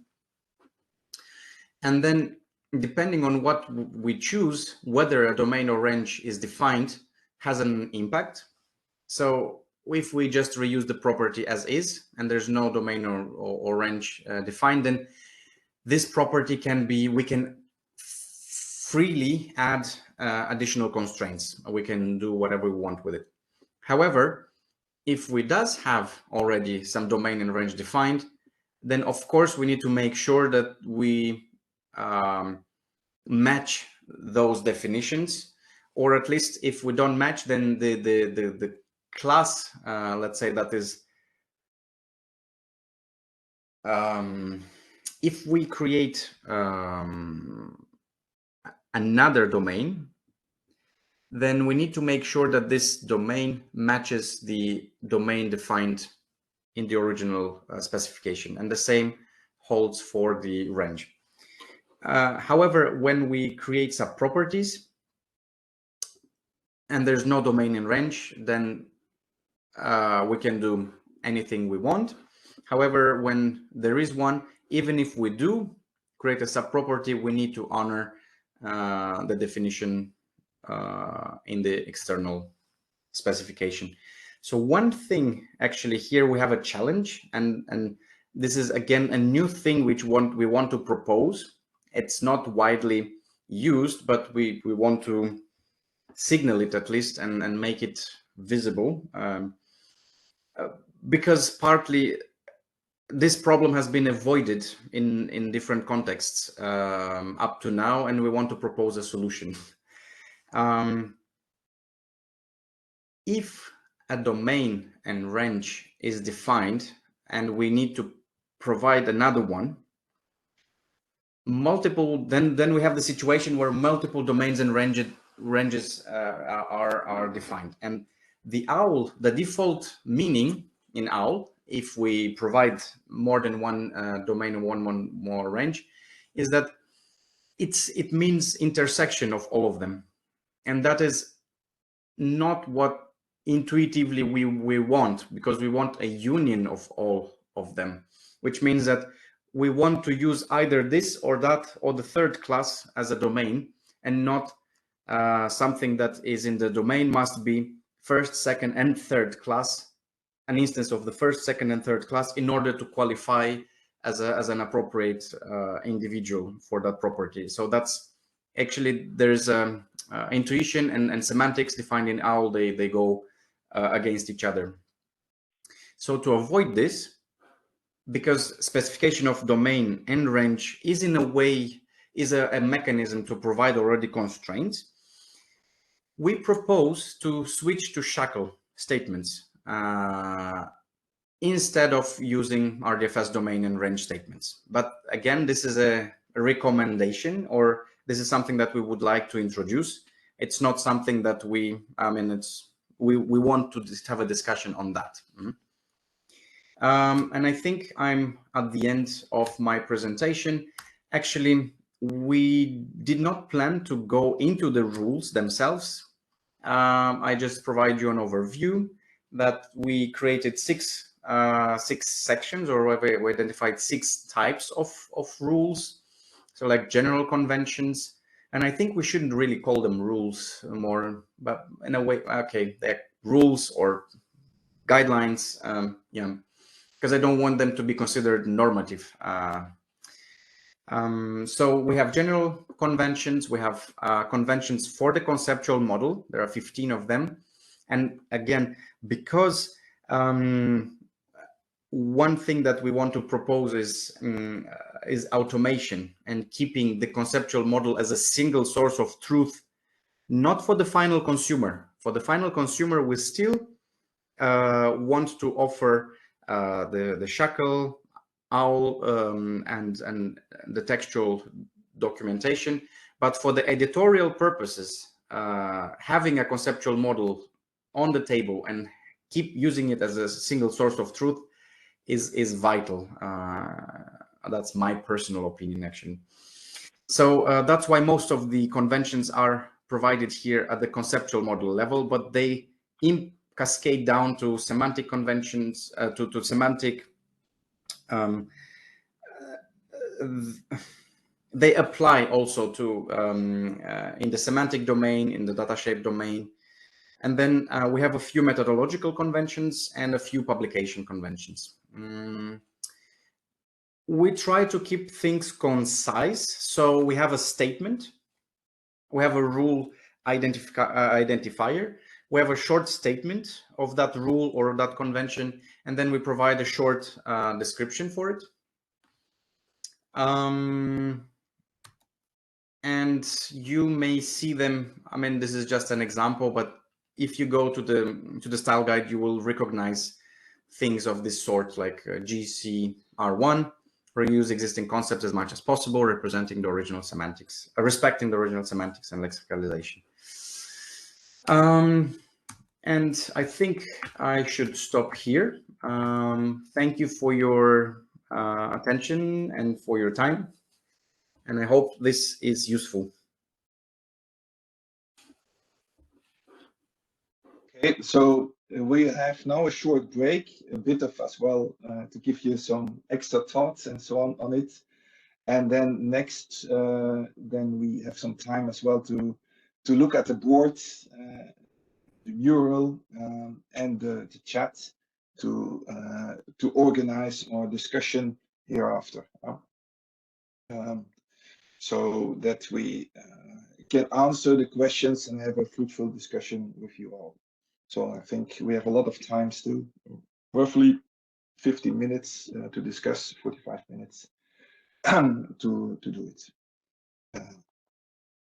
And then depending on what we choose, whether a domain or range is defined has an impact. So if we just reuse the property as is and there's no domain or range defined, then this property can be, we can freely add additional constraints. We can do whatever we want with it. However, if we does have already some domain and range defined, then of course we need to make sure that we match those definitions, or at least if we don't match, then the class, let's say that is, if we create another domain, then we need to make sure that this domain matches the domain defined in the original specification, and the same holds for the range. However, when we create sub-properties and there's no domain and range, then we can do anything we want. However, when there is one, even if we do create a sub-property, we need to honor the definition in the external specification. So one thing, actually, here we have a challenge, and this is again a new thing which we want to propose. It's not widely used, but we want to signal it at least and make it visible, because partly this problem has been avoided in different contexts up to now, and we want to propose a solution. If a domain and range is defined and we need to provide another one, then we have the situation where multiple domains and ranges are defined, and the OWL, the default meaning in OWL, if we provide more than one domain and one more range, is that it means intersection of all of them, and that is not what intuitively we want, because we want a union of all of them, which means that we want to use either this or that or the third class as a domain, and not something that is in the domain must be first, second, and third class, an instance of the first, second, and third class in order to qualify as an appropriate individual for that property. So that's actually, there's intuition and semantics defined in OWL, they go against each other. So to avoid this, because specification of domain and range is in a way a mechanism to provide already constraints, we propose to switch to shackle statements instead of using RDFS domain and range statements. But again, this is a recommendation, or this is something that we would like to introduce. It's not something that we want to just have a discussion on that. And I think I'm at the end of my presentation. Actually, we did not plan to go into the rules themselves. I just provide you an overview that we created six sections, or we identified 6 types of rules. So like general conventions, and I think we shouldn't really call them rules more, but in a way, okay, they're rules or guidelines, yeah, because I don't want them to be considered normative. So we have general conventions, we have conventions for the conceptual model. There are 15 of them. And again, because one thing that we want to propose is automation and keeping the conceptual model as a single source of truth, not for the final consumer. For the final consumer, we still want to offer the shackle, OWL, and the textual documentation, but for the editorial purposes, having a conceptual model on the table and keep using it as a single source of truth is vital. That's my personal opinion, actually. So that's why most of the conventions are provided here at the conceptual model level, but they cascade down to semantic conventions, to semantic. They apply also to in the semantic domain, in the data shape domain. And then we have a few methodological conventions and a few publication conventions. We try to keep things concise. So we have a statement, we have a rule identifier, we have a short statement of that rule or that convention, and then we provide a short description for it. And you may see them, I mean, this is just an example, but if you go to the style guide, you will recognize things of this sort, like GCR1, reuse existing concepts as much as possible, representing the original semantics, respecting the original semantics and lexicalization. And I think I should stop here. Thank you for your attention and for your time. And I hope this is useful. Okay, so we have now a short break, a bit of as well to give you some extra thoughts and so on it. And then next, then we have some time as well to look at the board, the mural, and the chat to organize our discussion hereafter. So that we can answer the questions and have a fruitful discussion with you all. So I think we have a lot of time still, roughly 50 minutes to discuss, 45 minutes to do it.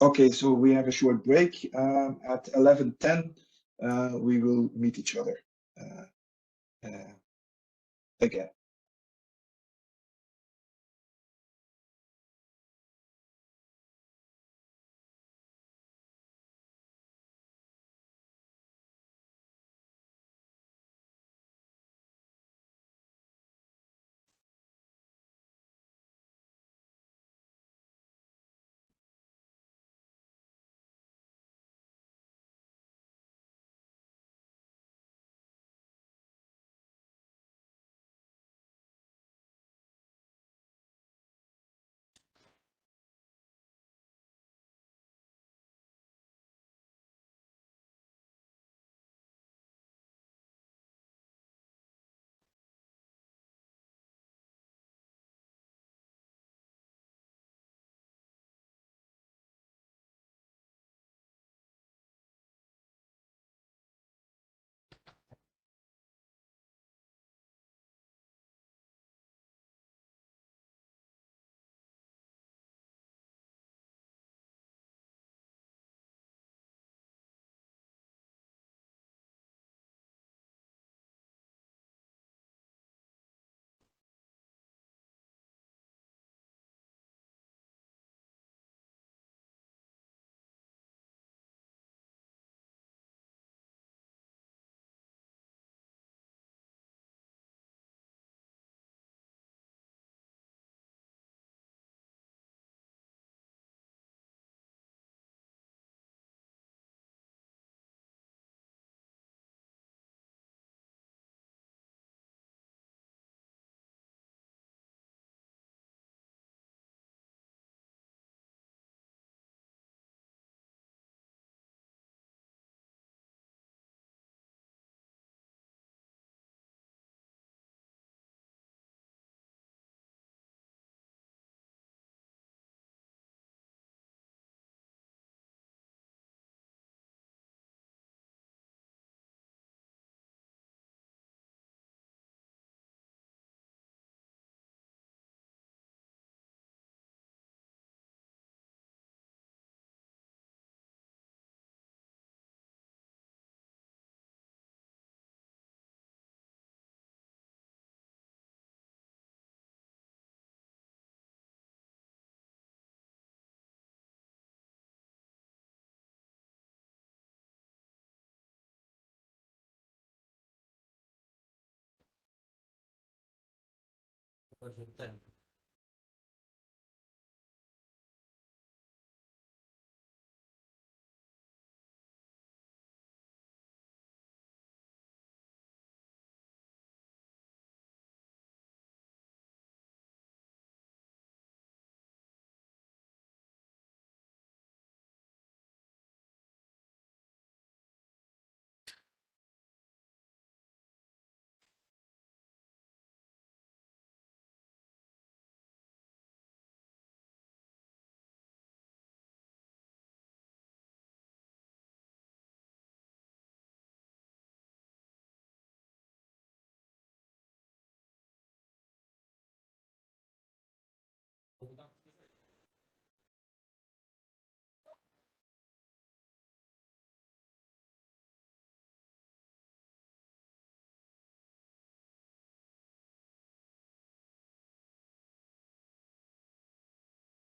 Okay, so we have a short break. At 11:10, we will meet each other again.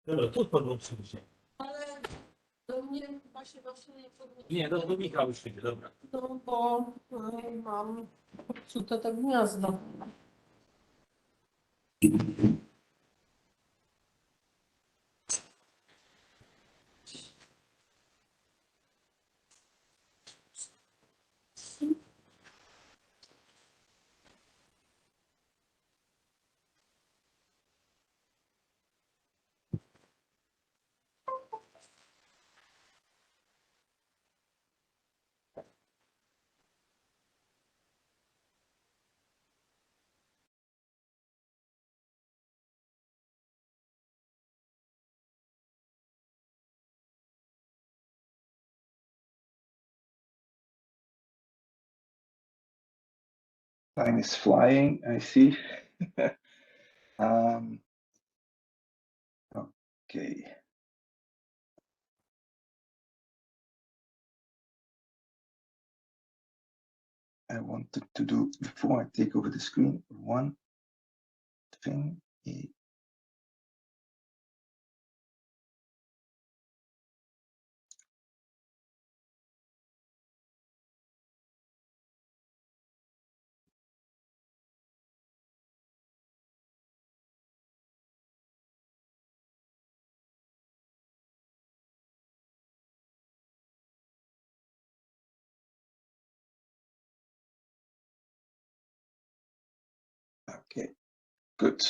Dobra, tu podłączył się. Ale do mnie właśnie nie powinno. Nie, do Michała już idzie, dobra. No bo mam popsute to gniazdo. Time is flying, I see. Okay. I wanted to do, before I take over the screen, one thing. Okay, good.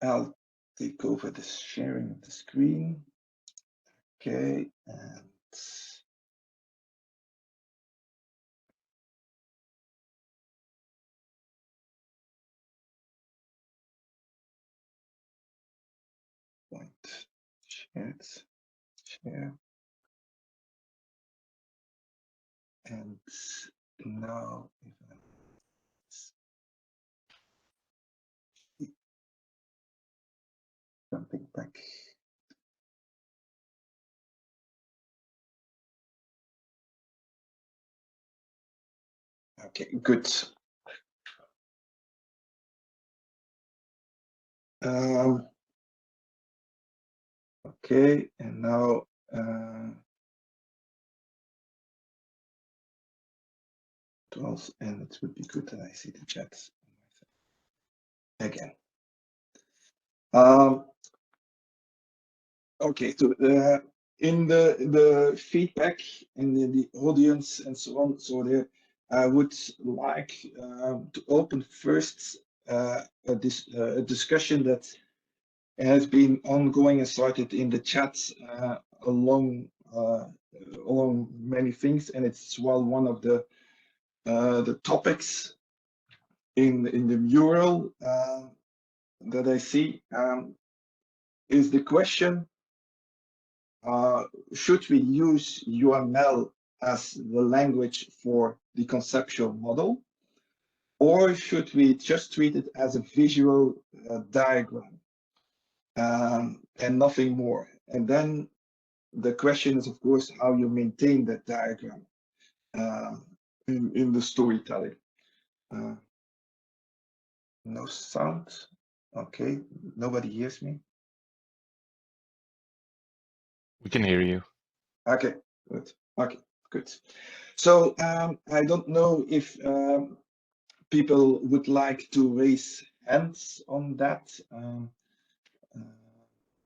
I'll take over the sharing of the screen. Okay, and point share. And now if I jumping back. Okay, good. Okay, and now and it would be good that I see the chats again. Okay, so in the feedback in the audience and so on, so there, I would like to open first a discussion that has been ongoing and started in the chat along many things, and it's one of the topics in the mural that I see is the question: should we use UML as the language for the conceptual model, or should we just treat it as a visual diagram and nothing more? And then the question is, of course, how you maintain that diagram in the storytelling. No sound. Okay, nobody hears me. We can hear you. Okay, good. Okay, good. So I don't know if people would like to raise hands on that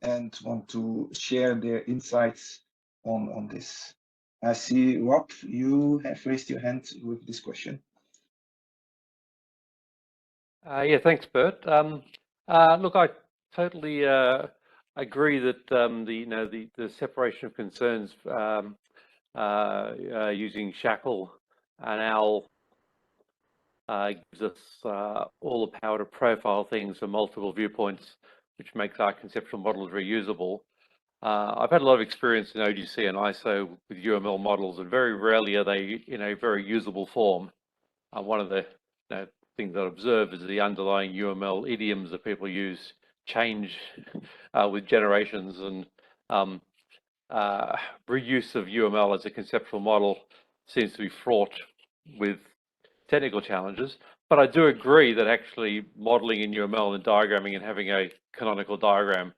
and want to share their insights on this. I see, Rob, you have raised your hand with this question. Yeah, thanks, Bert. Look, I totally agree that the separation of concerns using Shackle and OWL gives us all the power to profile things from multiple viewpoints, which makes our conceptual models reusable. I've had a lot of experience in OGC and ISO with UML models, and very rarely are they in a very usable form. One of the things that I observe is the underlying UML idioms that people use change with generations, and reuse of UML as a conceptual model seems to be fraught with technical challenges. But I do agree that actually modeling in UML and diagramming and having a canonical diagram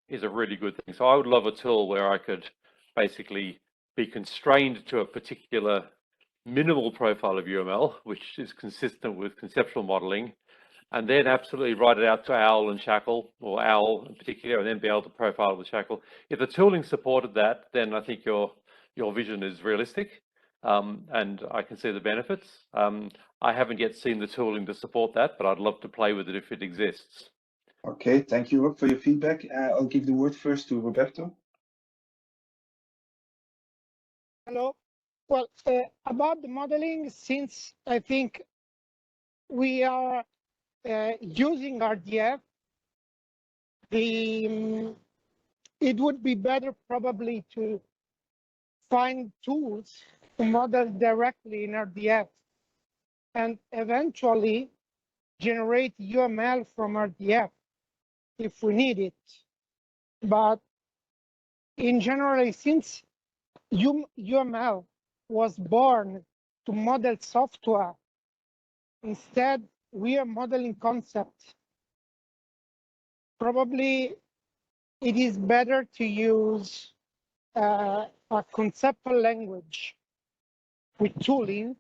is a really good thing. So I would love a tool where I could basically be constrained to a particular minimal profile of UML, which is consistent with conceptual modeling, and then absolutely write it out to OWL and Shackle, or OWL in particular, and then be able to profile with Shackle. If the tooling supported that, then I think your vision is realistic, and I can see the benefits. I haven't yet seen the tooling to support that, but I'd love to play with it if it exists. Okay, thank you, Rob, for your feedback. I'll give the word first to Roberto. Hello. Well, about the modeling, since I think we are using RDF, it would be better probably to find tools to model directly in RDF and eventually generate UML from RDF if we need it. But in general, since UML was born to model software, instead we are modeling concepts. Probably it is better to use a conceptual language with tooling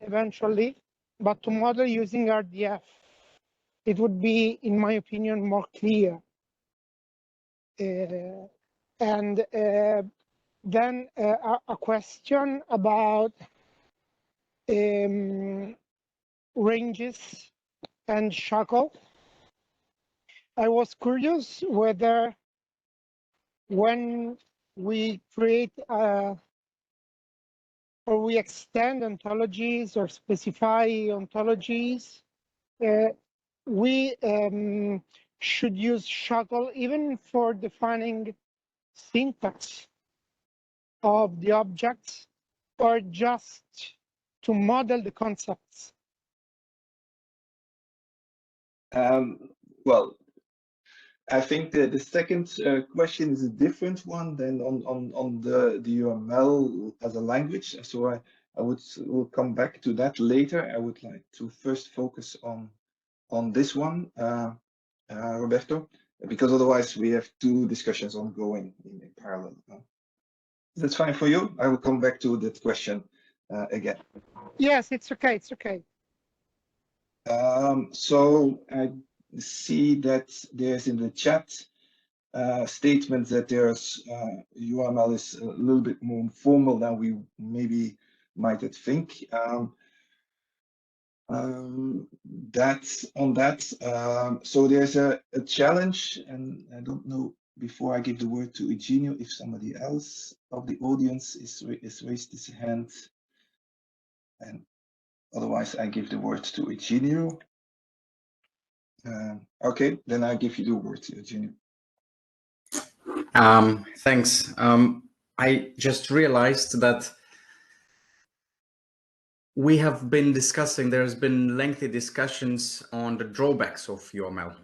eventually, but to model using RDF, it would be, in my opinion, more clear. And then a question about ranges and Shackle. I was curious whether when we create or we extend ontologies or specify ontologies, we should use Shackle even for defining syntax of the objects, or just to model the concepts? Well, I think that the second question is a different one than on the UML as a language. So will come back to that later. I would like to first focus on this one, Roberto, because otherwise we have two discussions ongoing in parallel. That's fine for you. I will come back to that question again. Yes, it's okay. It's okay. So I see that there's in the chat statements that there's UML is a little bit more formal than we maybe might think. That's on that. So there's a challenge, and I don't know, before I give the word to Eugenio, if somebody else of the audience is raised his hand, and otherwise I give the word to Eugenio. Okay, then I give you the word, Eugenio. Thanks. I just realized that we have been discussing, there's been lengthy discussions on the drawbacks of UML,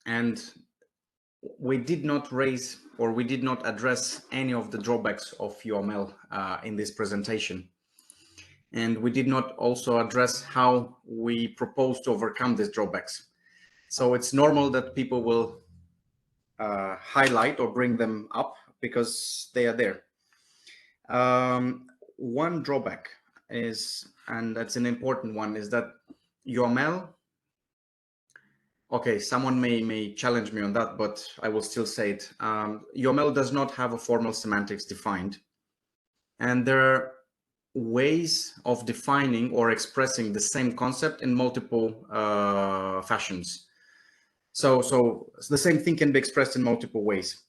and we did not raise, or we did not address any of the drawbacks of UML in this presentation. And we did not also address how we propose to overcome these drawbacks. So it's normal that people will highlight or bring them up because they are there. One drawback is, and that's an important one, is that UML, okay, someone may challenge me on that, but I will still say it. UML does not have a formal semantics defined. And there are ways of defining or expressing the same concept in multiple fashions. So the same thing can be expressed in multiple ways.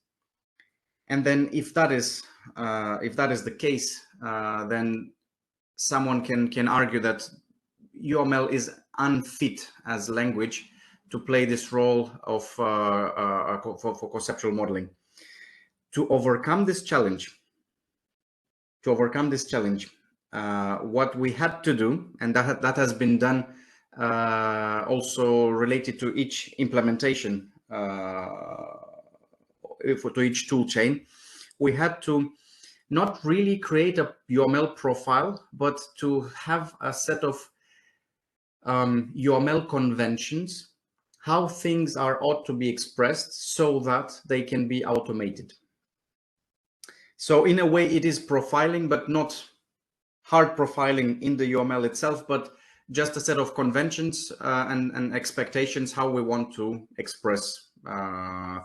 And then if that is the case, then someone can argue that UML is unfit as language to play this role of for conceptual modeling. To overcome this challenge, what we had to do, and that has been done also related to each implementation, to each tool chain, we had to not really create a UML profile, but to have a set of UML conventions, how things ought to be expressed so that they can be automated. So in a way, it is profiling, but not hard profiling in the UML itself, but just a set of conventions and expectations how we want to express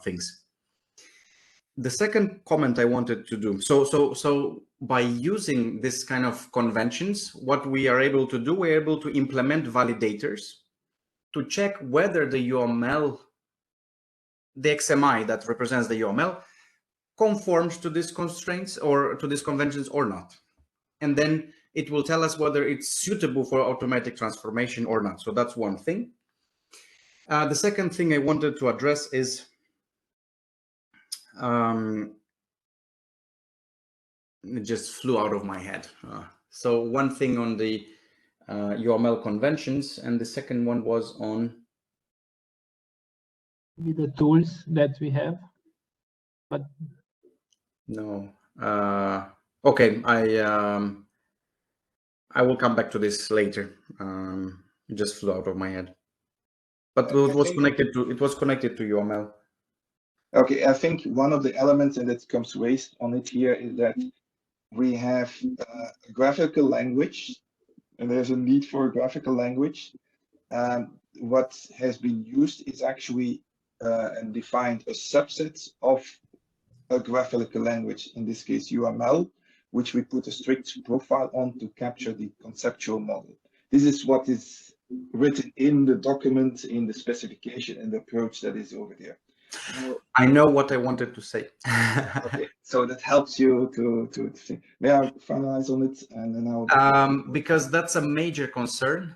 things. The second comment I wanted to do, so by using this kind of conventions, what we are able to do, we're able to implement validators to check whether the UML, the XMI that represents the UML, conforms to these constraints or to these conventions or not. And then it will tell us whether it's suitable for automatic transformation or not. So that's one thing. The second thing I wanted to address is it just flew out of my head. So one thing on the UML conventions, and the second one was on the tools that we have. But no. Okay, I will come back to this later. It just flew out of my head. But it was connected to UML. Okay, I think one of the elements, and that comes raised on it here, is that we have a graphical language, and there's a need for a graphical language. What has been used is actually and defined a subset of a graphical language, in this case UML, which we put a strict profile on to capture the conceptual model. This is what is written in the document, in the specification, and the approach that is over there. Now, I know what I wanted to say. okay, so that helps you to think. May I finalize on it, and then I'll. Because that's a major concern,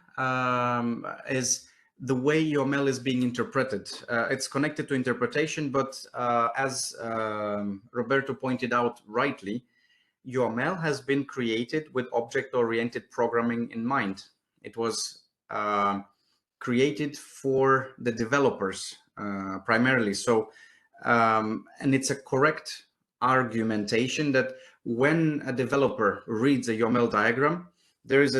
is the way UML is being interpreted. It's connected to interpretation, but as Roberto pointed out rightly, UML has been created with object-oriented programming in mind. It was created for the developers primarily. So, and it's a correct argumentation that when a developer reads a UML diagram, there is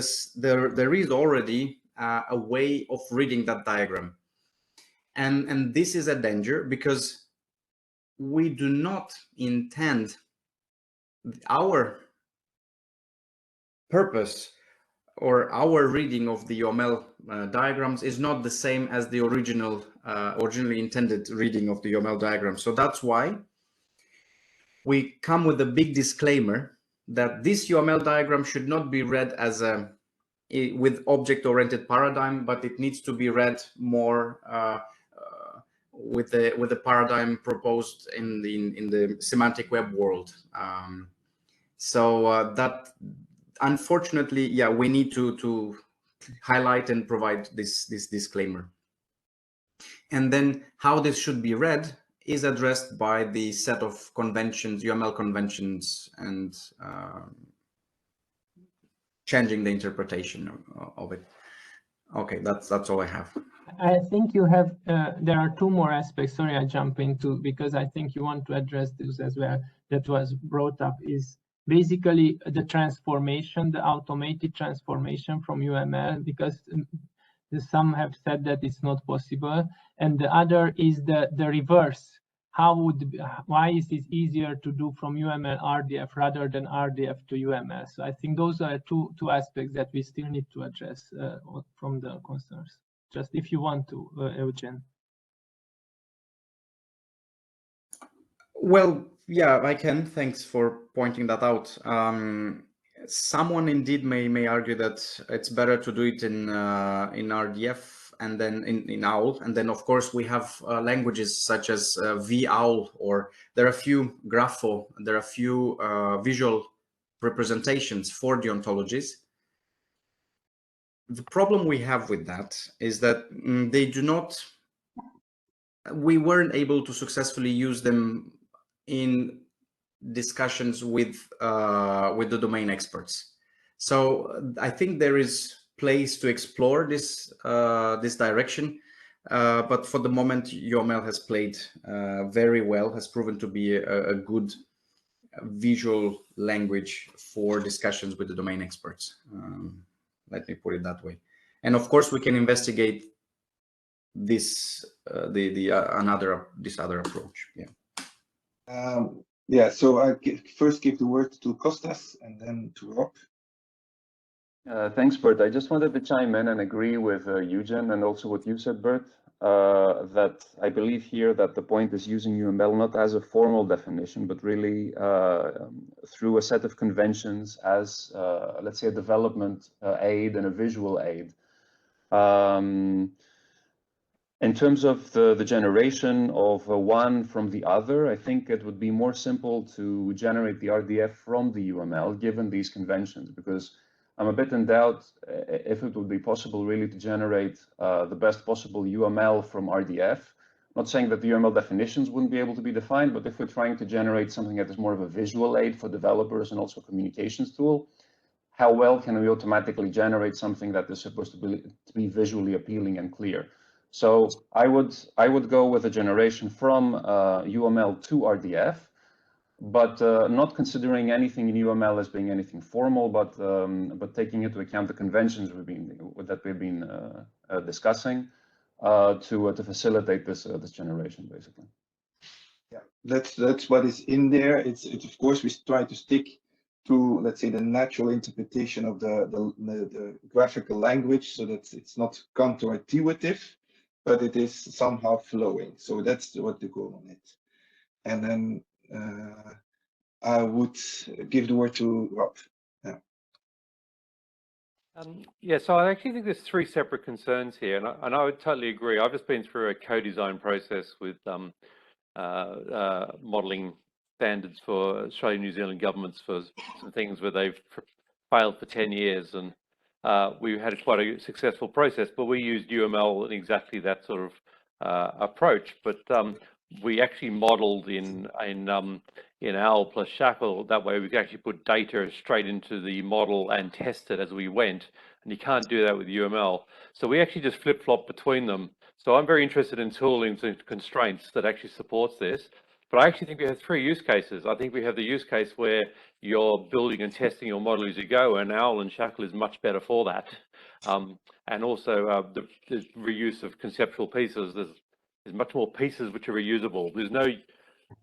already a way of reading that diagram, and this is a danger because we do not intend our purpose or our reading of the UML diagrams is not the same as the originally intended reading of the UML diagram. So that's why we come with a big disclaimer that this UML diagram should not be read as with object-oriented paradigm, but it needs to be read more with the paradigm proposed in the semantic web world. So that, unfortunately, yeah, we need to highlight and provide this disclaimer. And then how this should be read is addressed by the set of conventions, UML conventions, and changing the interpretation of it. Okay, that's all I have. I think you have, there are two more aspects, sorry I jump into, because I think you want to address this as well, that was brought up, is basically the transformation, the automated transformation from UML, because some have said that it's not possible. And the other is the reverse. Why is it easier to do from UML RDF rather than RDF to UML? So I think those are two aspects that we still need to address from the concerns. Just if you want to, Eugen. Well, yeah, I can. Thanks for pointing that out. Someone indeed may argue that it's better to do it in RDF and then in OWL, and then of course we have languages such as VOWL, or there are a few grapho, there are a few visual representations for the ontologies. The problem we have with that is that we weren't able to successfully use them in discussions with the domain experts. So I think there is place to explore this direction, but for the moment UML has played very well, has proven to be a good visual language for discussions with the domain experts. Let me put it that way. And of course, we can investigate this this other approach. Yeah. Yeah. So I first give the word to Kostas and then to Rob. Thanks, Bert. I just wanted to chime in and agree with Eugen and also what you said, Bert, that I believe here that the point is using UML not as a formal definition, but really through a set of conventions as, let's say, a development aid and a visual aid. In terms of the generation of one from the other, I think it would be more simple to generate the RDF from the UML given these conventions, because I'm a bit in doubt if it would be possible really to generate the best possible UML from RDF. Not saying that the UML definitions wouldn't be able to be defined, but if we're trying to generate something that is more of a visual aid for developers and also a communications tool, how well can we automatically generate something that is supposed to be visually appealing and clear? So I would go with a generation from UML to RDF, but not considering anything in UML as being anything formal, but taking into account the conventions that we've been discussing to facilitate this generation, basically. Yeah, that's what is in there. It's of course we try to stick to, let's say, the natural interpretation of the graphical language, so that it's not counterintuitive, but it is somehow flowing. So that's what the goal on it. And then I would give the word to Rob. Yeah. Yeah, so I actually think there's three separate concerns here, and I would totally agree. I've just been through a co-design process with modelling standards for Australian and New Zealand governments for some things where they've failed for 10 years, and we had quite a successful process, but we used UML in exactly that sort of approach. But we actually modelled in OWL plus Shackle. That way we could actually put data straight into the model and test it as we went, and you can't do that with UML. So we actually just flip-flop between them. So I'm very interested in tooling and constraints that actually supports this. But I actually think we have three use cases. I think we have the use case where you're building and testing your model as you go, and OWL and Shackle is much better for that. And also the reuse of conceptual pieces. There's much more pieces which are reusable. There's no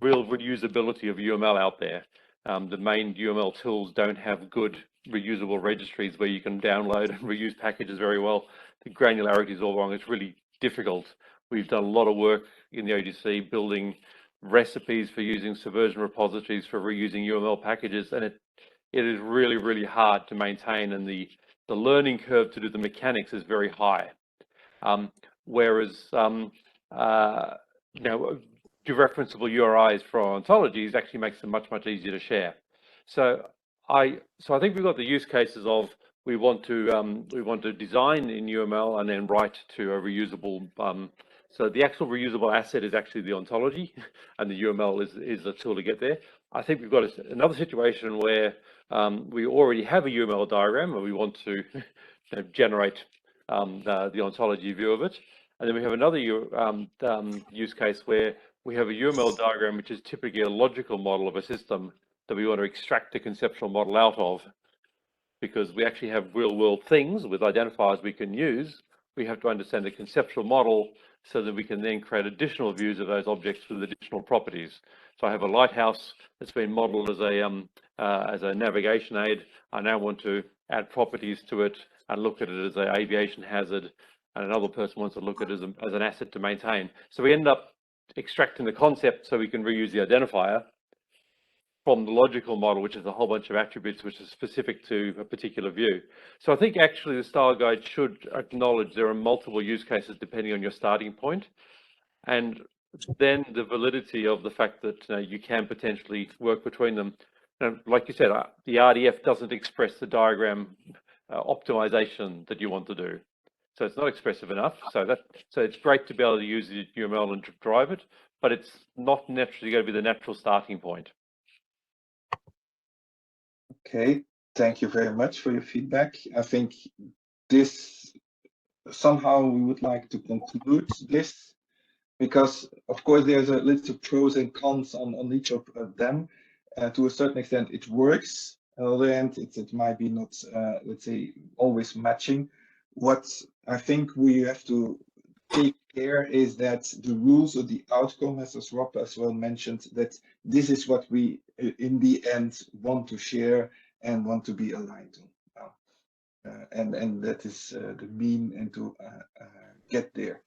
real reusability of UML out there. The main UML tools don't have good reusable registries where you can download and reuse packages very well. The granularity is all wrong. It's really difficult. We've done a lot of work in the OGC building recipes for using Subversion repositories for reusing UML packages, and it is really, really hard to maintain, and the learning curve to do the mechanics is very high. Whereas dereferenceable URIs for ontologies actually makes them much, much easier to share. So I think we've got the use cases of we want to design in UML and then write to a reusable. So the actual reusable asset is actually the ontology, and the UML is the tool to get there. I think we've got another situation where we already have a UML diagram and we want to generate the ontology view of it. And then we have another use case where we have a UML diagram, which is typically a logical model of a system that we want to extract a conceptual model out of, because we actually have real world things with identifiers we can use. We have to understand the conceptual model so that we can then create additional views of those objects with additional properties. So I have a lighthouse that's been modeled as a navigation aid. I now want to add properties to it and look at it as an aviation hazard, and another person wants to look at it as an asset to maintain. So we end up extracting the concept so we can reuse the identifier from the logical model, which is a whole bunch of attributes which are specific to a particular view. So I think actually the style guide should acknowledge there are multiple use cases depending on your starting point, and then the validity of the fact that you can potentially work between them. And like you said, the RDF doesn't express the diagram optimization that you want to do. So it's not expressive enough. So it's great to be able to use the UML and drive it, but it's not naturally going to be the natural starting point. Okay, thank you very much for your feedback. I think this somehow we would like to conclude this, because of course there's a list of pros and cons on each of them. To a certain extent it works. On the other hand, it might be not, let's say, always matching. what I think we have to take care is that the rules or the outcome, as Rob as well mentioned, that this is what we in the end want to share and want to be aligned on. And that is the mean and to get there.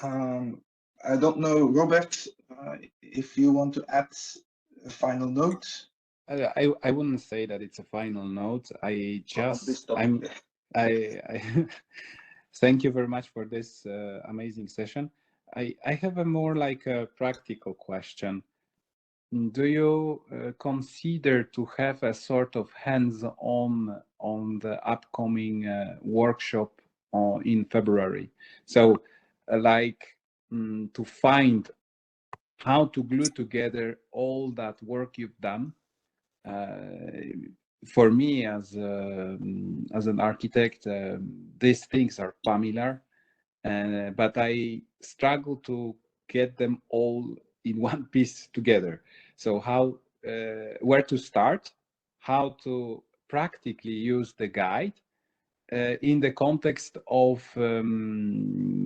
I don't know, Robert, if you want to add a final note. I wouldn't say that it's a final note. I just I thank you very much for this amazing session. I have a more like a practical question. Do you consider to have a sort of hands-on on the upcoming workshop in February? So like to find how to glue together all that work you've done. For me as an architect, these things are familiar, but I struggle to get them all in one piece together. So how, where to start, how to practically use the guide in the context of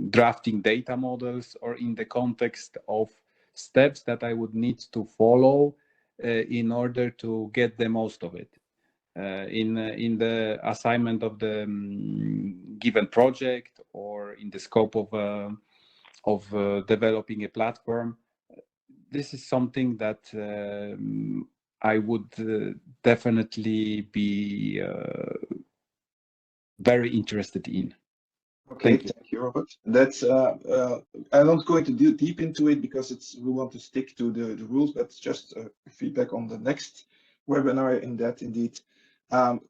drafting data models, or in the context of steps that I would need to follow in order to get the most of it in the assignment of the given project, or in the scope of developing a platform. This is something that I would definitely be very interested in. Okay, thank you, Robert. That's I'm not going to do deep into it because we want to stick to the rules, but just feedback on the next webinar in that indeed.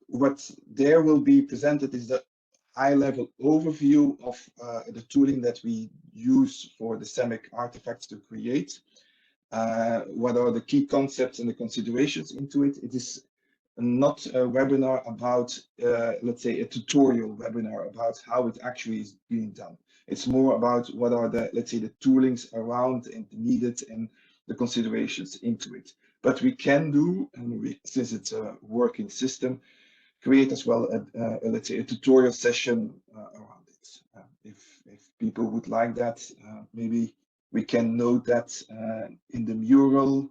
What there will be presented is the high-level overview of the tooling that we use for the SEMIC artifacts to create. What are the key concepts and the considerations into it? It is not a webinar about, let's say, a tutorial webinar about how it actually is being done. It's more about what are the, let's say, the toolings around and needed and the considerations into it. But we can do, and since it's a working system, create as well let's say a tutorial session around it. If people would like that, maybe we can note that in the mural,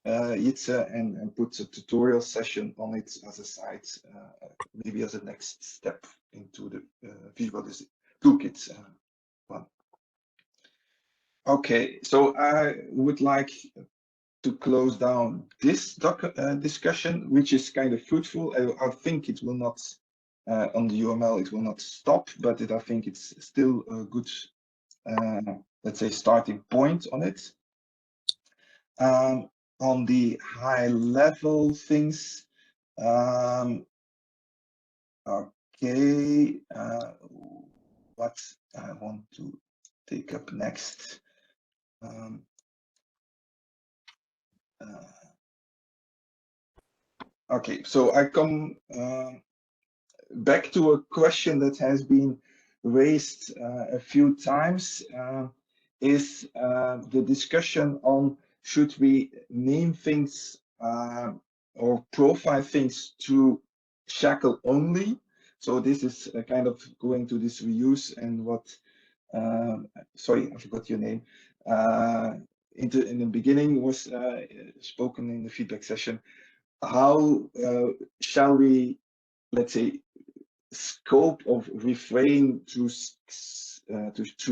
and put a tutorial session on it as a site, maybe as a next step into the visualization toolkit one. Okay, so I would like to close down this discussion, which is kind of fruitful. I think it will not, on the UML, it will not stop, but I think it's still a good, let's say, starting point on it. On the high level things, okay, what I want to take up next. Okay, so I come back to a question that has been raised a few times, is the discussion on should we name things or profile things to shackle only. So this is kind of going to this reuse and what, sorry, I forgot your name, in the beginning was spoken in the feedback session. How shall we, let's say, scope of refrain to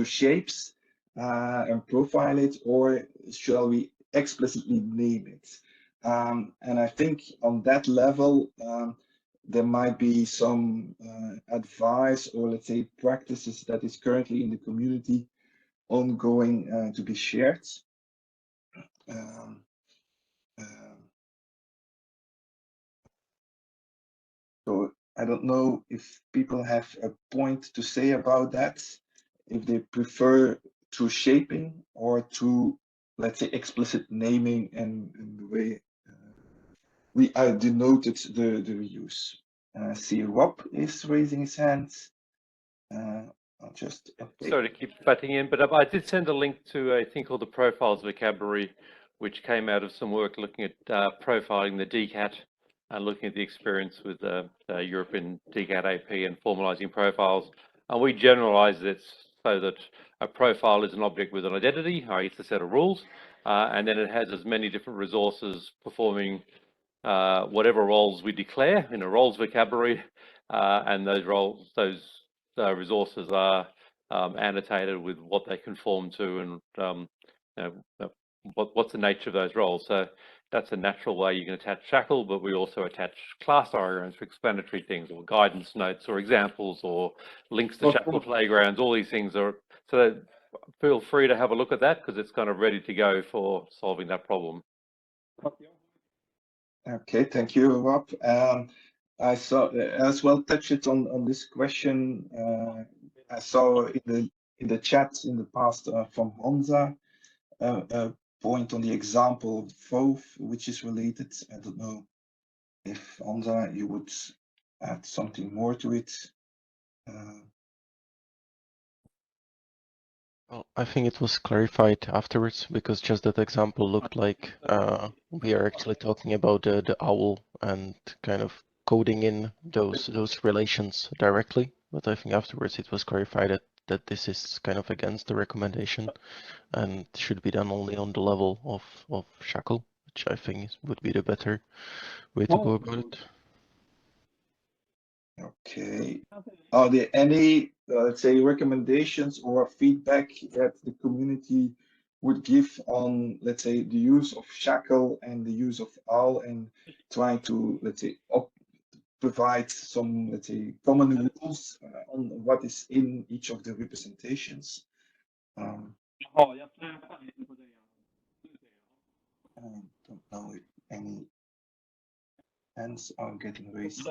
shapes and profile it, or shall we explicitly name it? And I think on that level, there might be some advice or, let's say, practices that is currently in the community ongoing to be shared. So I don't know if people have a point to say about that, if they prefer through shaping or through, let's say, explicit naming and the way we denoted the reuse. See, Rob is raising his hand. I'll just update. Sorry to keep butting in, but I did send a link to a thing called the Profiles vocabulary, which came out of some work looking at profiling the DCAT and looking at the experience with the European DCAT AP and formalizing profiles. And we generalize it so that a profile is an object with an identity, i.e. it's a set of rules, and then it has as many different resources performing whatever roles we declare in a roles vocabulary, and those roles, those resources are annotated with what they conform to and you know, what's the nature of those roles. So that's a natural way you can attach shackle, but we also attach class diagrams for explanatory things, or guidance notes, or examples, or links to shackle playgrounds. All these things are, so feel free to have a look at that, because it's kind of ready to go for solving that problem. Okay, thank you, Rob. I saw as well touched on this question. I saw in the chat in the past from Honza a point on the example of FOV, which is related. I don't know if Honza you would add something more to it. Well, I think it was clarified afterwards, because just that example looked like we are actually talking about the owl and kind of coding in those relations directly. But I think afterwards it was clarified that this is kind of against the recommendation and should be done only on the level of shackle, which I think would be the better way to go about it. Okay. Are there any, let's say, recommendations or feedback that the community would give on, let's say, the use of shackle and the use of owl, and trying to, let's say, provide some, let's say, common rules on what is in each of the representations? I don't know if any hands are getting raised.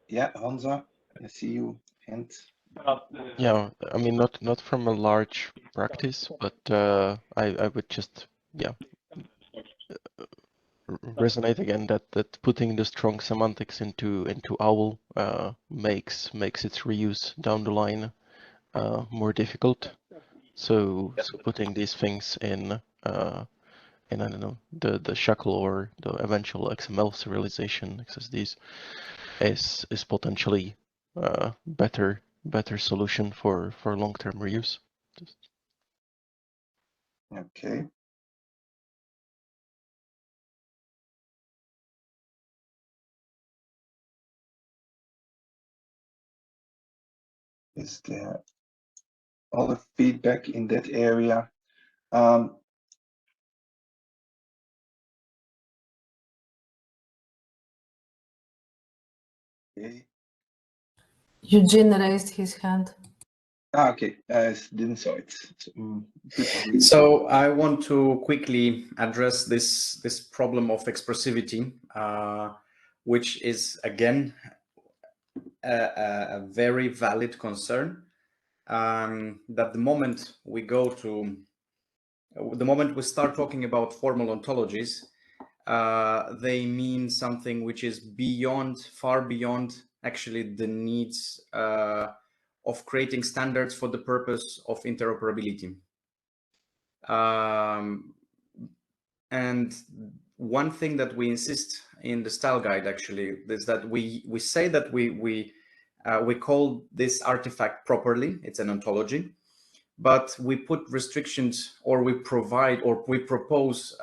Yeah, Honza, I see you. Hand. Yeah, I mean, not from a large practice, but I would just, yeah, resonate again that putting the strong semantics into OWL makes its reuse down the line more difficult. So putting these things in I don't know, the shackle or the eventual XML serialization XSDs is potentially better solution for long-term reuse. Okay. Is there other feedback in that area? Okay. Eugene raised his hand. Okay, I didn't saw it. So I want to quickly address this problem of expressivity, which is again a very valid concern. That the moment we start talking about formal ontologies, they mean something which is far beyond actually the needs of creating standards for the purpose of interoperability. And one thing that we insist in the style guide actually is that we say that we call this artifact properly. It's an ontology, but we put restrictions, or we propose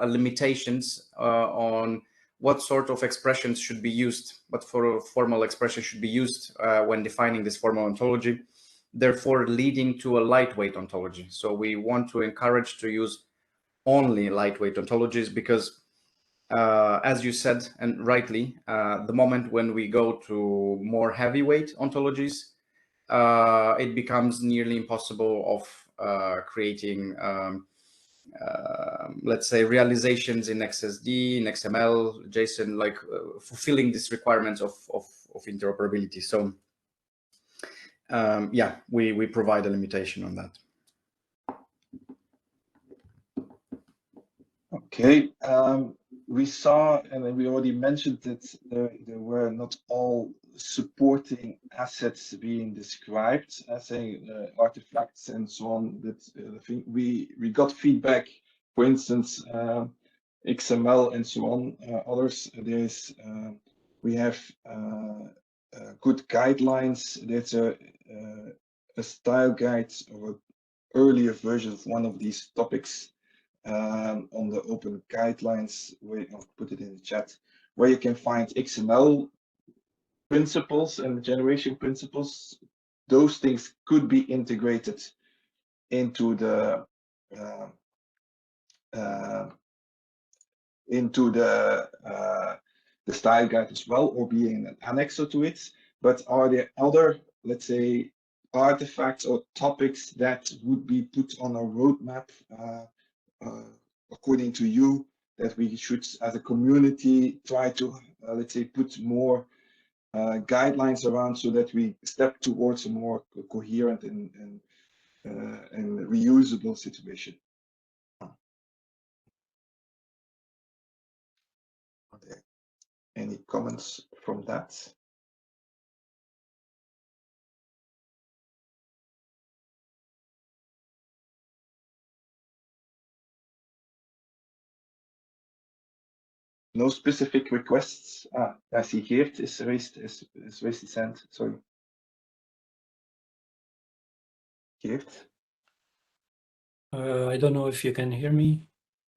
limitations on what sort of expressions should be used, what formal expression should be used when defining this formal ontology, therefore leading to a lightweight ontology. So we want to encourage to use only lightweight ontologies, because as you said, and rightly, the moment when we go to more heavyweight ontologies, it becomes nearly impossible of creating, let's say, realizations in XSD, in XML, JSON, like fulfilling these requirements of interoperability. So yeah, we provide a limitation on that. Okay, we saw, and we already mentioned that there were not all supporting assets being described as artifacts and so on. That I think we got feedback, for instance, XML and so on, others. We have good guidelines. There's a style guide or earlier version of one of these topics on the open guidelines, where I'll put it in the chat, where you can find XML principles and generation principles. Those things could be integrated into the style guide as well, or being an annexo to it. But are there other, let's say, artifacts or topics that would be put on a roadmap according to you, that we should, as a community, try to, let's say, put more guidelines around, so that we step towards a more coherent and reusable situation? Are there any comments from that? No specific requests. I see Geert is raised his hand. Sorry. Geert? I don't know if you can hear me.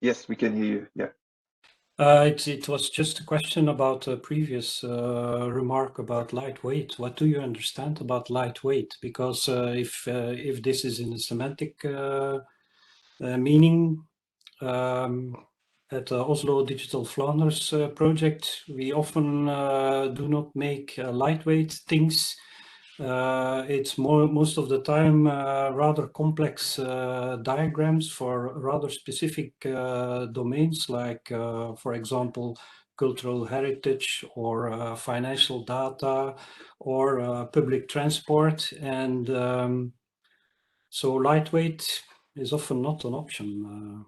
Yes, we can hear you. Yeah. It was just a question about a previous remark about lightweight. What do you understand about lightweight? Because if this is in a semantic meaning, at the Oslo Digital Flanders project, we often do not make lightweight things. It's most of the time rather complex diagrams for rather specific domains, like, for example, cultural heritage or financial data or public transport. And so lightweight is often not an option.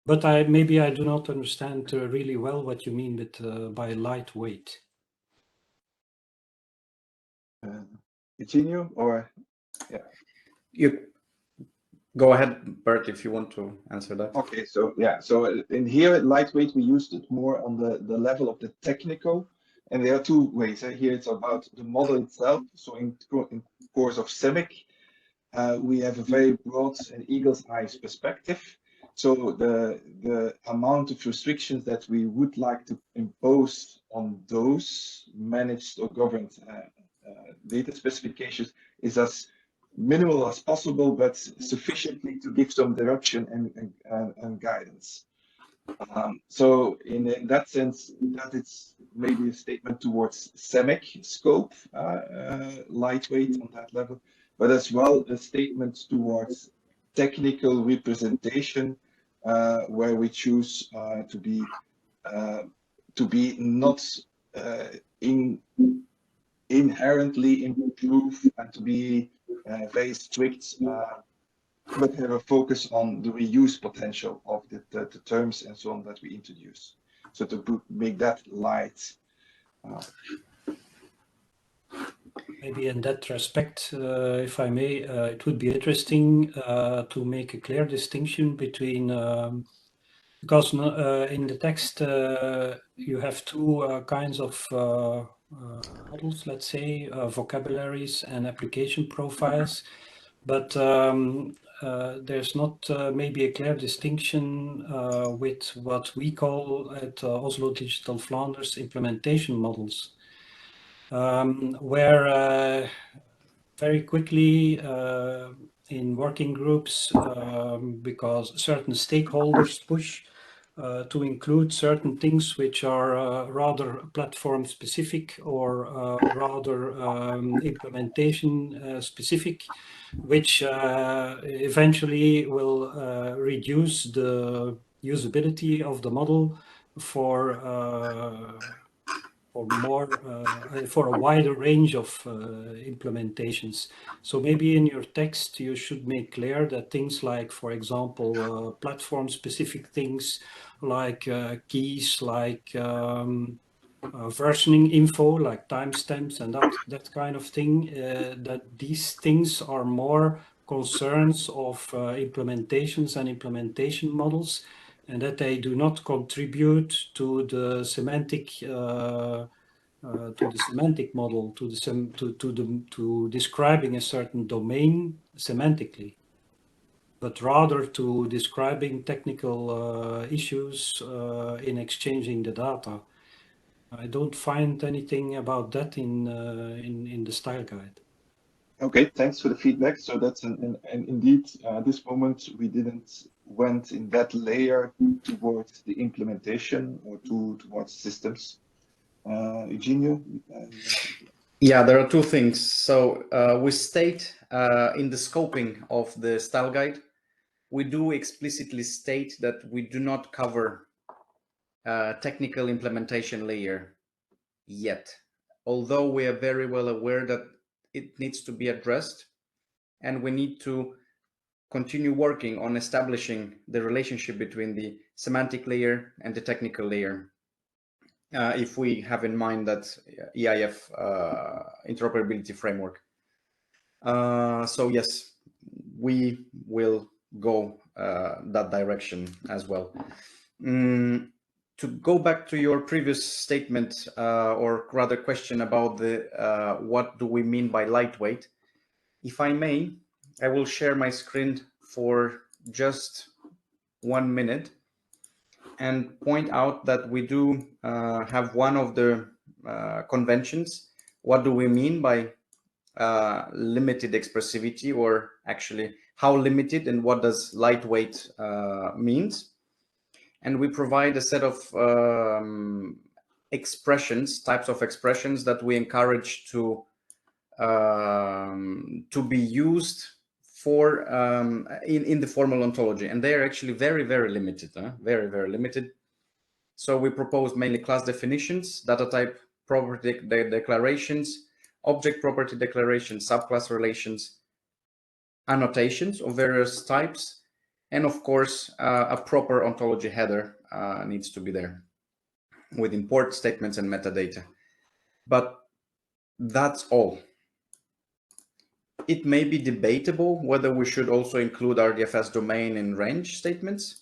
But maybe I do not understand really well what you mean with by lightweight. Continue, or yeah. You go ahead, Bert, if you want to answer that. Okay, so yeah, so in here at lightweight, we used it more on the level of the technical, and there are two ways. Here it's about the model itself. So in course of SEMIC, we have a very broad and eagle's eyes perspective. So the amount of restrictions that we would like to impose on those managed or governed data specifications is as minimal as possible, but sufficiently to give some direction and guidance. So in that sense, that it's maybe a statement towards SEMIC scope, lightweight on that level, but as well a statement towards technical representation, where we choose to be not inherently improve and to be very strict, but have a focus on the reuse potential of the terms and so on that we introduce. So to make that light. Maybe in that respect, if I may, it would be interesting to make a clear distinction between, because in the text you have two kinds of models, let's say, vocabularies and application profiles, but there's not maybe a clear distinction with what we call at Oslo Digital Flanders implementation models. Where very quickly in working groups, because certain stakeholders push to include certain things which are rather platform specific or rather implementation specific, which eventually will reduce the usability of the model for a wider range of implementations. So maybe in your text you should make clear that things like, for example, platform-specific things like keys, like versioning info, like timestamps and that kind of thing, that these things are more concerns of implementations and implementation models, and that they do not contribute to the semantic model, to describing a certain domain semantically, but rather to describing technical issues in exchanging the data. I don't find anything about that in the style guide. Okay, thanks for the feedback. So that's and indeed, this moment we didn't went in that layer towards the implementation or towards systems. Eugenio? Yeah, there are two things. So we state in the scoping of the style guide, we do explicitly state that we do not cover technical implementation layer yet, although we are very well aware that it needs to be addressed, and we need to continue working on establishing the relationship between the semantic layer and the technical layer. If we have in mind that EIF interoperability framework. So yes, we will go that direction as well. To go back to your previous statement, or rather question about the what do we mean by lightweight, if I may, I will share my screen for just 1 minute and point out that we do have one of the conventions. What do we mean by limited expressivity, or actually how limited and what does lightweight means? And we provide a set of expressions, types of expressions that we encourage to be used for in the formal ontology, and they are actually very, very limited, very, very limited. So we propose mainly class definitions, data type property declarations, object property declarations, subclass relations, annotations of various types, and of course a proper ontology header needs to be there with import statements and metadata. But that's all. It may be debatable whether we should also include RDFS domain and range statements.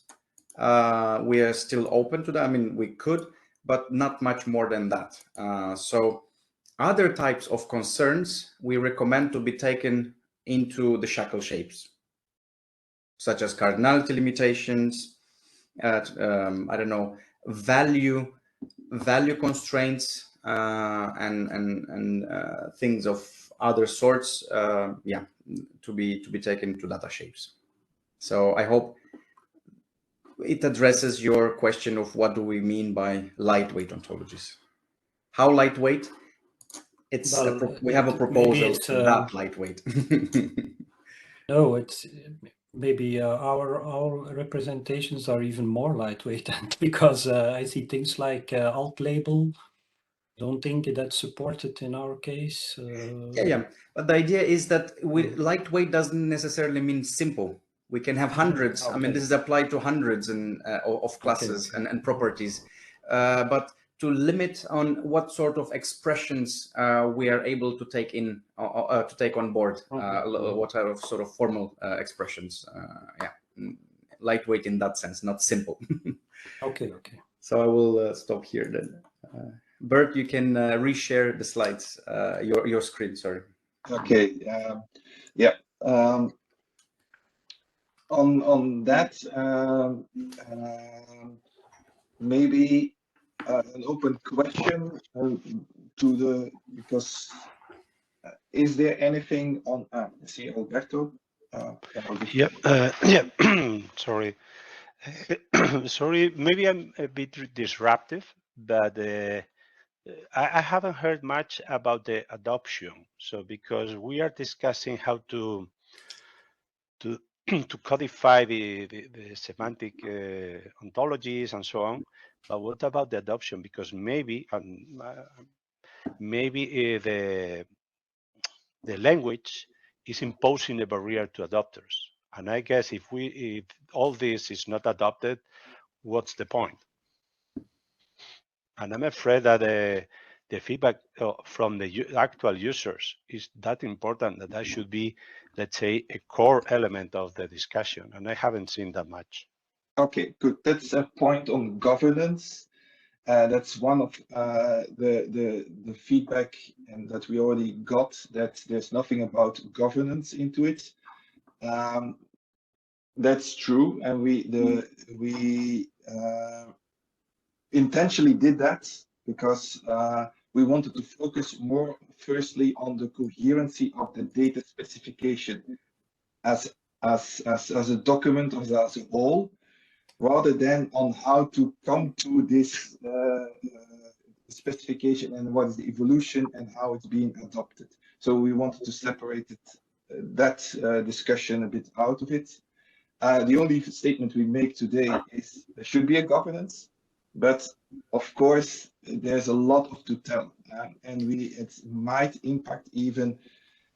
We are still open to that. I mean, we could, but not much more than that. So other types of concerns we recommend to be taken into the shackle shapes, such as cardinality limitations, I don't know, value constraints, and things of other sorts, yeah, to be taken to data shapes. So I hope it addresses your question of what do we mean by lightweight ontologies. How lightweight? It's Well, we have a proposal that lightweight. No, it's maybe our representations are even more lightweight, because I see things like alt label. Don't think that's supported in our case. Yeah. But the idea is that lightweight doesn't necessarily mean simple. We can have hundreds. Okay. I mean, this is applied to hundreds of classes and properties. But to limit on what sort of expressions we are able to take in, to take on board, what are sort of formal expressions. Yeah, lightweight in that sense, not simple. Okay. So I will stop here then. Bert, you can reshare the slides, your screen, sorry. Okay, yeah. On that, maybe an open question because is there anything on, see Alberto? Yeah, sorry. Sorry, maybe I'm a bit disruptive, but I haven't heard much about the adoption. So because we are discussing how to codify the semantic ontologies and so on, but what about the adoption? Because maybe the language is imposing a barrier to adopters. And I guess if all this is not adopted, what's the point? And I'm afraid that the feedback from the actual users is that important that should be, let's say, a core element of the discussion. And I haven't seen that much. Okay, good. That's a point on governance. That's one of the feedback and that we already got, that there's nothing about governance into it. That's true, and we intentionally did that because we wanted to focus more, firstly, on the coherency of the data specification as a document as a whole, rather than on how to come to this specification and what is the evolution and how it's being adopted. So we wanted to separate it, that discussion a bit out of it. The only statement we make today is there should be a governance, but of course there's a lot to tell, and it might impact even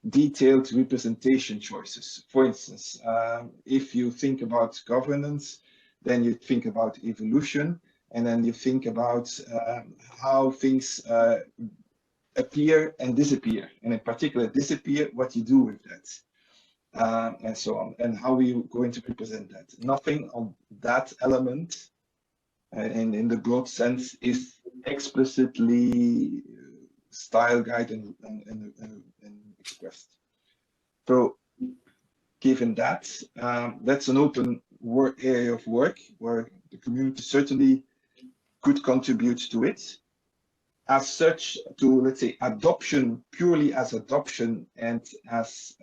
detailed representation choices. For instance, if you think about governance, then you think about evolution, and then you think about how things appear and disappear, and in particular disappear, what you do with that, and so on, and how are you going to represent that. Nothing on that element, and in the broad sense, is explicitly style guided and expressed. So given that, that's an open area of work where the community certainly could contribute to it. As such, to, let's say, adoption, purely as adoption and as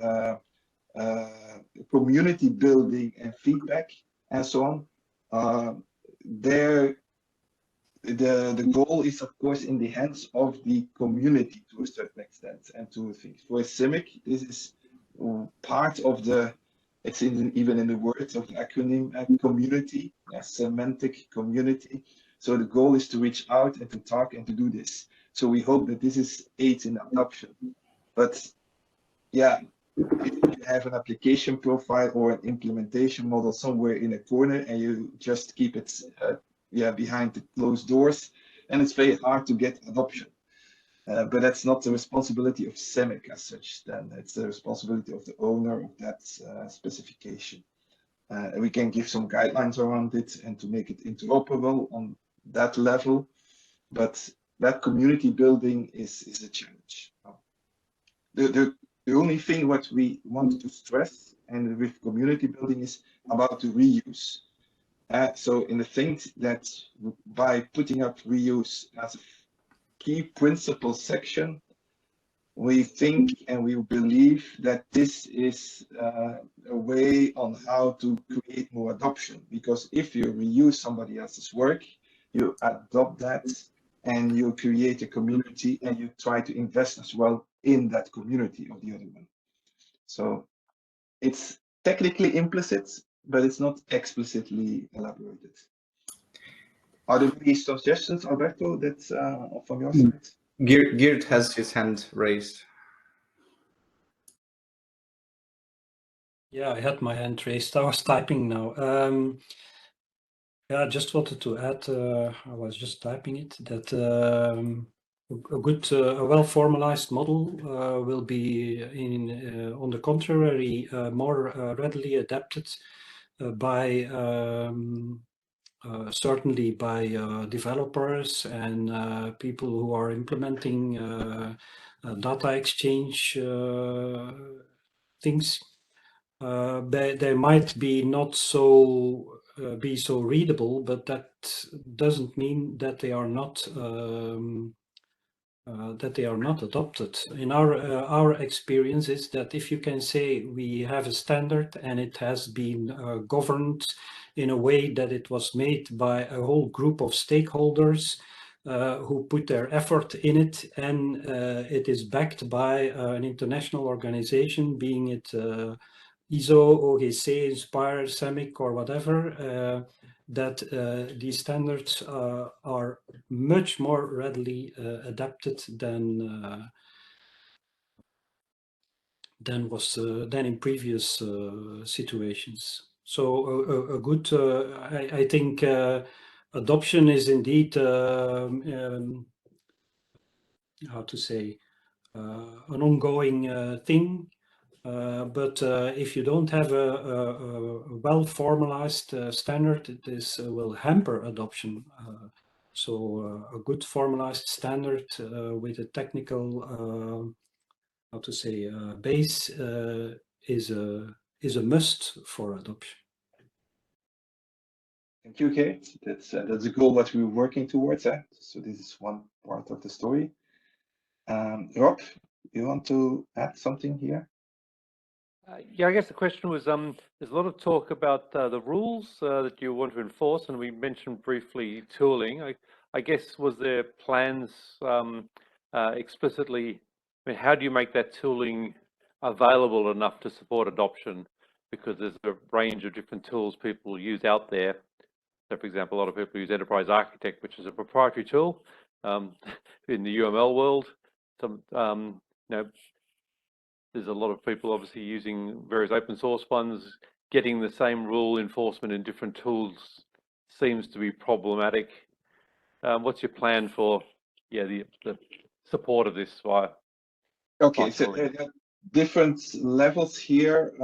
community building and feedback and so on, the goal is, of course, in the hands of the community to a certain extent and to think. For SEMIC, this is part of the, it's even in the words of the acronym, community, a semantic community. So the goal is to reach out and to talk and to do this. So we hope that this is aids in adoption. But yeah, if you have an application profile or an implementation model somewhere in a corner and you just keep it behind the closed doors, and it's very hard to get adoption. But that's not the responsibility of SEMIC as such, then it's the responsibility of the owner of that specification. We can give some guidelines around it and to make it interoperable on that level, but that community building is a challenge. The only thing what we want to stress and with community building is about the reuse. So in the things that by putting up reuse as a key principle section, we think and we believe that this is a way on how to create more adoption. Because if you reuse somebody else's work, you adopt that and you create a community and you try to invest as well in that community of the other one. So it's technically implicit, but it's not explicitly elaborated. Are there any suggestions, Alberto, that's from your side? Geert has his hand raised. Yeah, I had my hand raised. I was typing now. Yeah, I just wanted to add, I was just typing it, that a well-formalized model will be, on the contrary, more readily adapted by certainly by developers and people who are implementing data exchange things. They might be not so be so readable, but that doesn't mean that they are not adopted. In our experience is that if you can say we have a standard and it has been governed in a way that it was made by a whole group of stakeholders who put their effort in it, and it is backed by an international organization, being it ISO, OGC, Inspire, SEMIC, or whatever, that these standards are much more readily adapted than in previous situations. So a good, I think, adoption is indeed how to say an ongoing thing. But if you don't have a well-formalized standard, this will hamper adoption. So a good formalized standard with a technical, how to say, base is a must for adoption. Thank you, Kate. That's a goal that we're working towards. So this is one part of the story. Rob, you want to add something here? Yeah, I guess the question was, there's a lot of talk about the rules that you want to enforce, and we mentioned briefly tooling. I guess, was there plans explicitly, I mean, how do you make that tooling available enough to support adoption? Because there's a range of different tools people use out there. So for example, a lot of people use Enterprise Architect, which is a proprietary tool in the UML world. Some, you know, there's a lot of people obviously using various open source ones. Getting the same rule enforcement in different tools seems to be problematic. What's your plan for, yeah, the support of this via? Okay, so there are different levels here.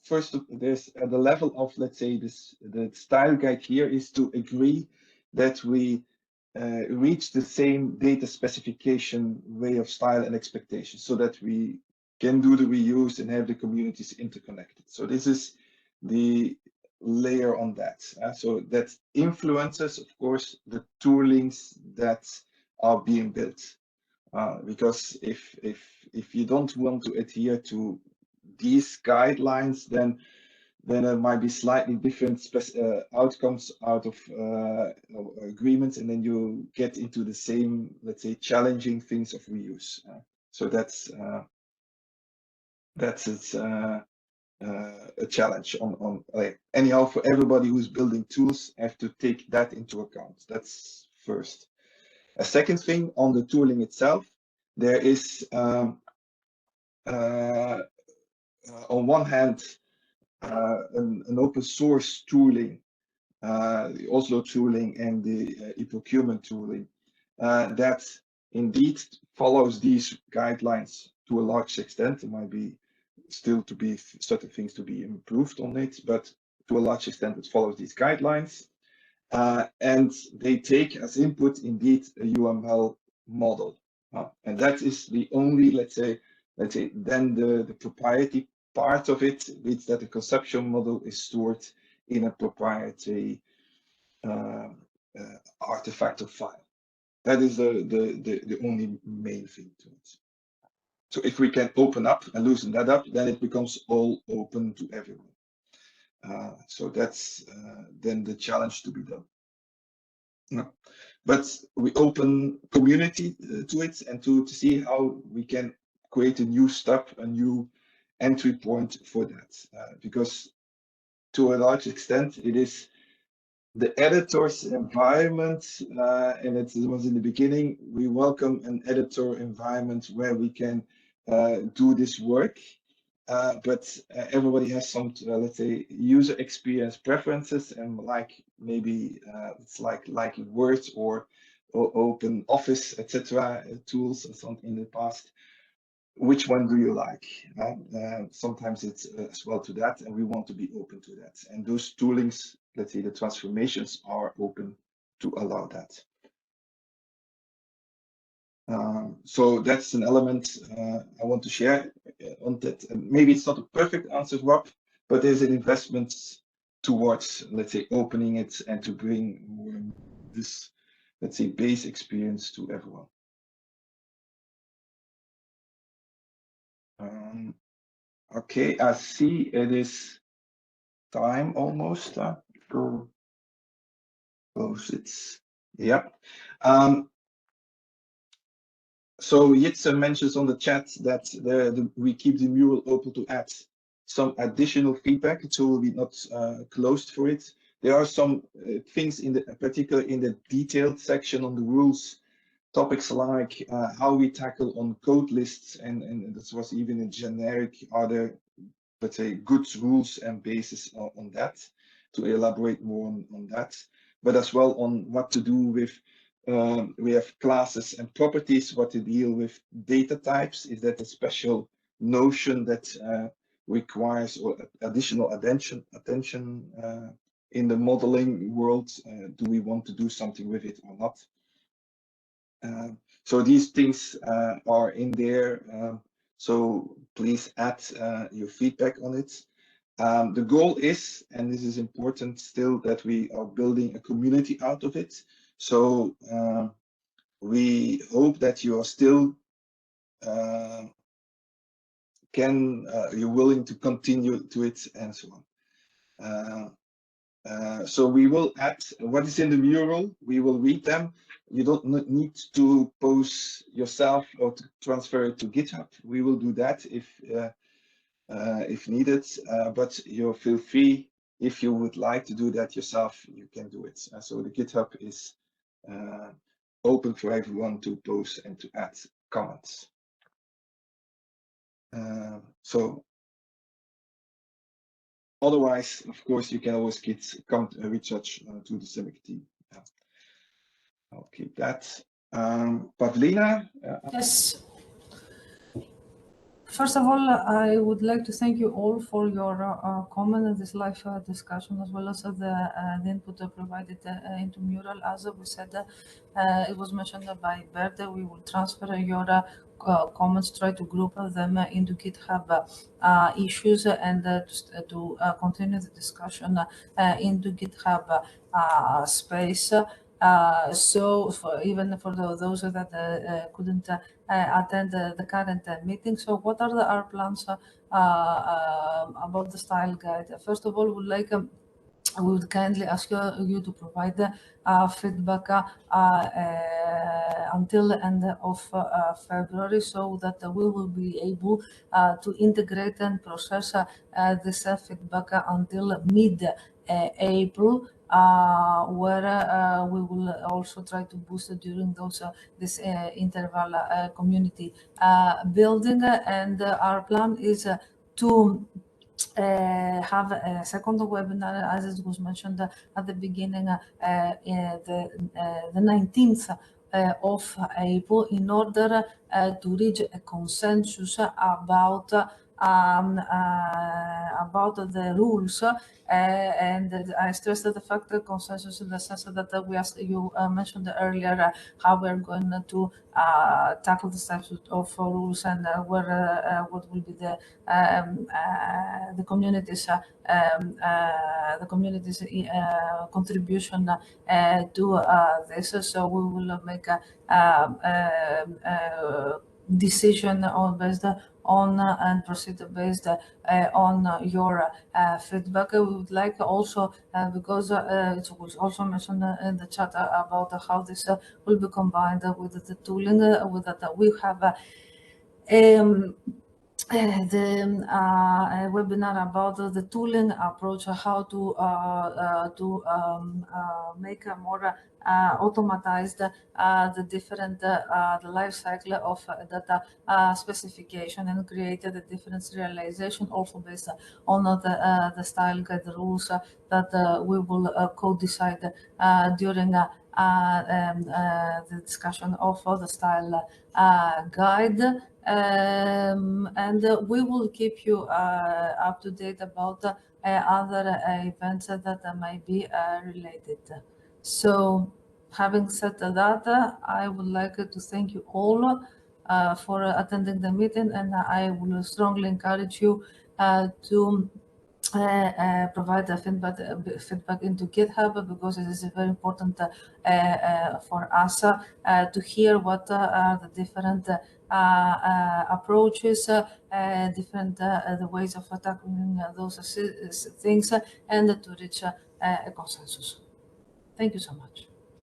First, there's at the level of, let's say, the style guide here is to agree that we reach the same data specification way of style and expectation, so that we can do the reuse and have the communities interconnected. So this is the layer on that. So that influences, of course, the toolings that are being built. Because if you don't want to adhere to these guidelines, then there might be slightly different outcomes out of agreements, and then you get into the same, let's say, challenging things of reuse. So that's a challenge on like, anyhow, for everybody who's building tools have to take that into account. That's first. A second thing on the tooling itself, there is on one hand an open source tooling, the Oslo tooling and the e-procurement tooling that indeed follows these guidelines to a large extent. There might be still to be certain things to be improved on it, but to a large extent it follows these guidelines. And they take as input indeed a UML model, and that is the only, let's say then the proprietary part of it, is that the conceptual model is stored in a proprietary artifact or file. That is the only main thing to it. So if we can open up and loosen that up, then it becomes all open to everyone. So that's then the challenge to be done. No. But we open community to it, and to see how we can create a new step, a new entry point for that. Because to a large extent, it is the editor's environment, and it was in the beginning, we welcome an editor environment where we can do this work. But everybody has some, let's say, user experience preferences, and like maybe it's like Word or Open Office, etc. tools or something in the past. Which one do you like? Sometimes it's as well to that, and we want to be open to that. And those toolings, let's say, the transformations are open to allow that. So that's an element I want to share on that. Maybe it's not a perfect answer, Rob, but there's an investment towards, let's say, opening it and to bring more this, let's say, base experience to everyone. Okay, I see it is time almost to close it. Yeah. So Jitse mentions on the chat that we keep the mural open to add some additional feedback. It will be not closed for it. There are some things in particularly in the detailed section on the rules, topics like how we tackle on code lists, and this was even a generic, are there, let's say, good rules and basis on that, to elaborate more on that, but as well on what to do with we have classes and properties, what to deal with data types. Is that a special notion that requires additional attention in the modeling world. Do we want to do something with it or not? So these things are in there. So please add your feedback on it. The goal is, and this is important still, that we are building a community out of it. So we hope that you are still you're willing to continue to it and so on. So we will add what is in the mural. We will read them. You don't need to post yourself or to transfer it to GitHub. We will do that if needed, but you feel free. If you would like to do that yourself, you can do it. So the GitHub is open for everyone to post and to add comments. So otherwise, of course, you can always reach out to the SEMIC team. Yeah. I'll keep that. Pavlina? Yes. First of all, I would like to thank you all for your comment in this live discussion, as well as the input provided into mural. As we said, it was mentioned by Bert, we will transfer your comments, try to group them into GitHub issues and to continue the discussion into GitHub space. So even for those that couldn't attend the current meeting, so what are our plans about the style guide? First of all, we would kindly ask you to provide feedback until the end of February, so that we will be able to integrate and process this feedback until mid-April. Where we will also try to boost during this interval community building, and our plan is to have a second webinar, as it was mentioned at the beginning, the 19th of April, in order to reach a consensus about the rules, and I stressed the fact that consensus in the sense that you mentioned earlier how we're going to tackle the types of rules, and what will be the community's contribution to this. So we will make a decision based on and proceed based on your feedback. We would like also, because it was also mentioned in the chat about how this will be combined with the tooling, with that we have the webinar about the tooling approach, how to make a more automatized the different the life cycle of data specification, and created a different serialization also based on the style guide rules that we will co-decide during the discussion of the style guide. And we will keep you up to date about other events that might be related. So, having said that, I would like to thank you all for attending the meeting, and I will strongly encourage you to provide the feedback into GitHub, because it is very important for us to hear what are the different approaches, different the ways of tackling those things, and to reach a consensus. Thank you so much.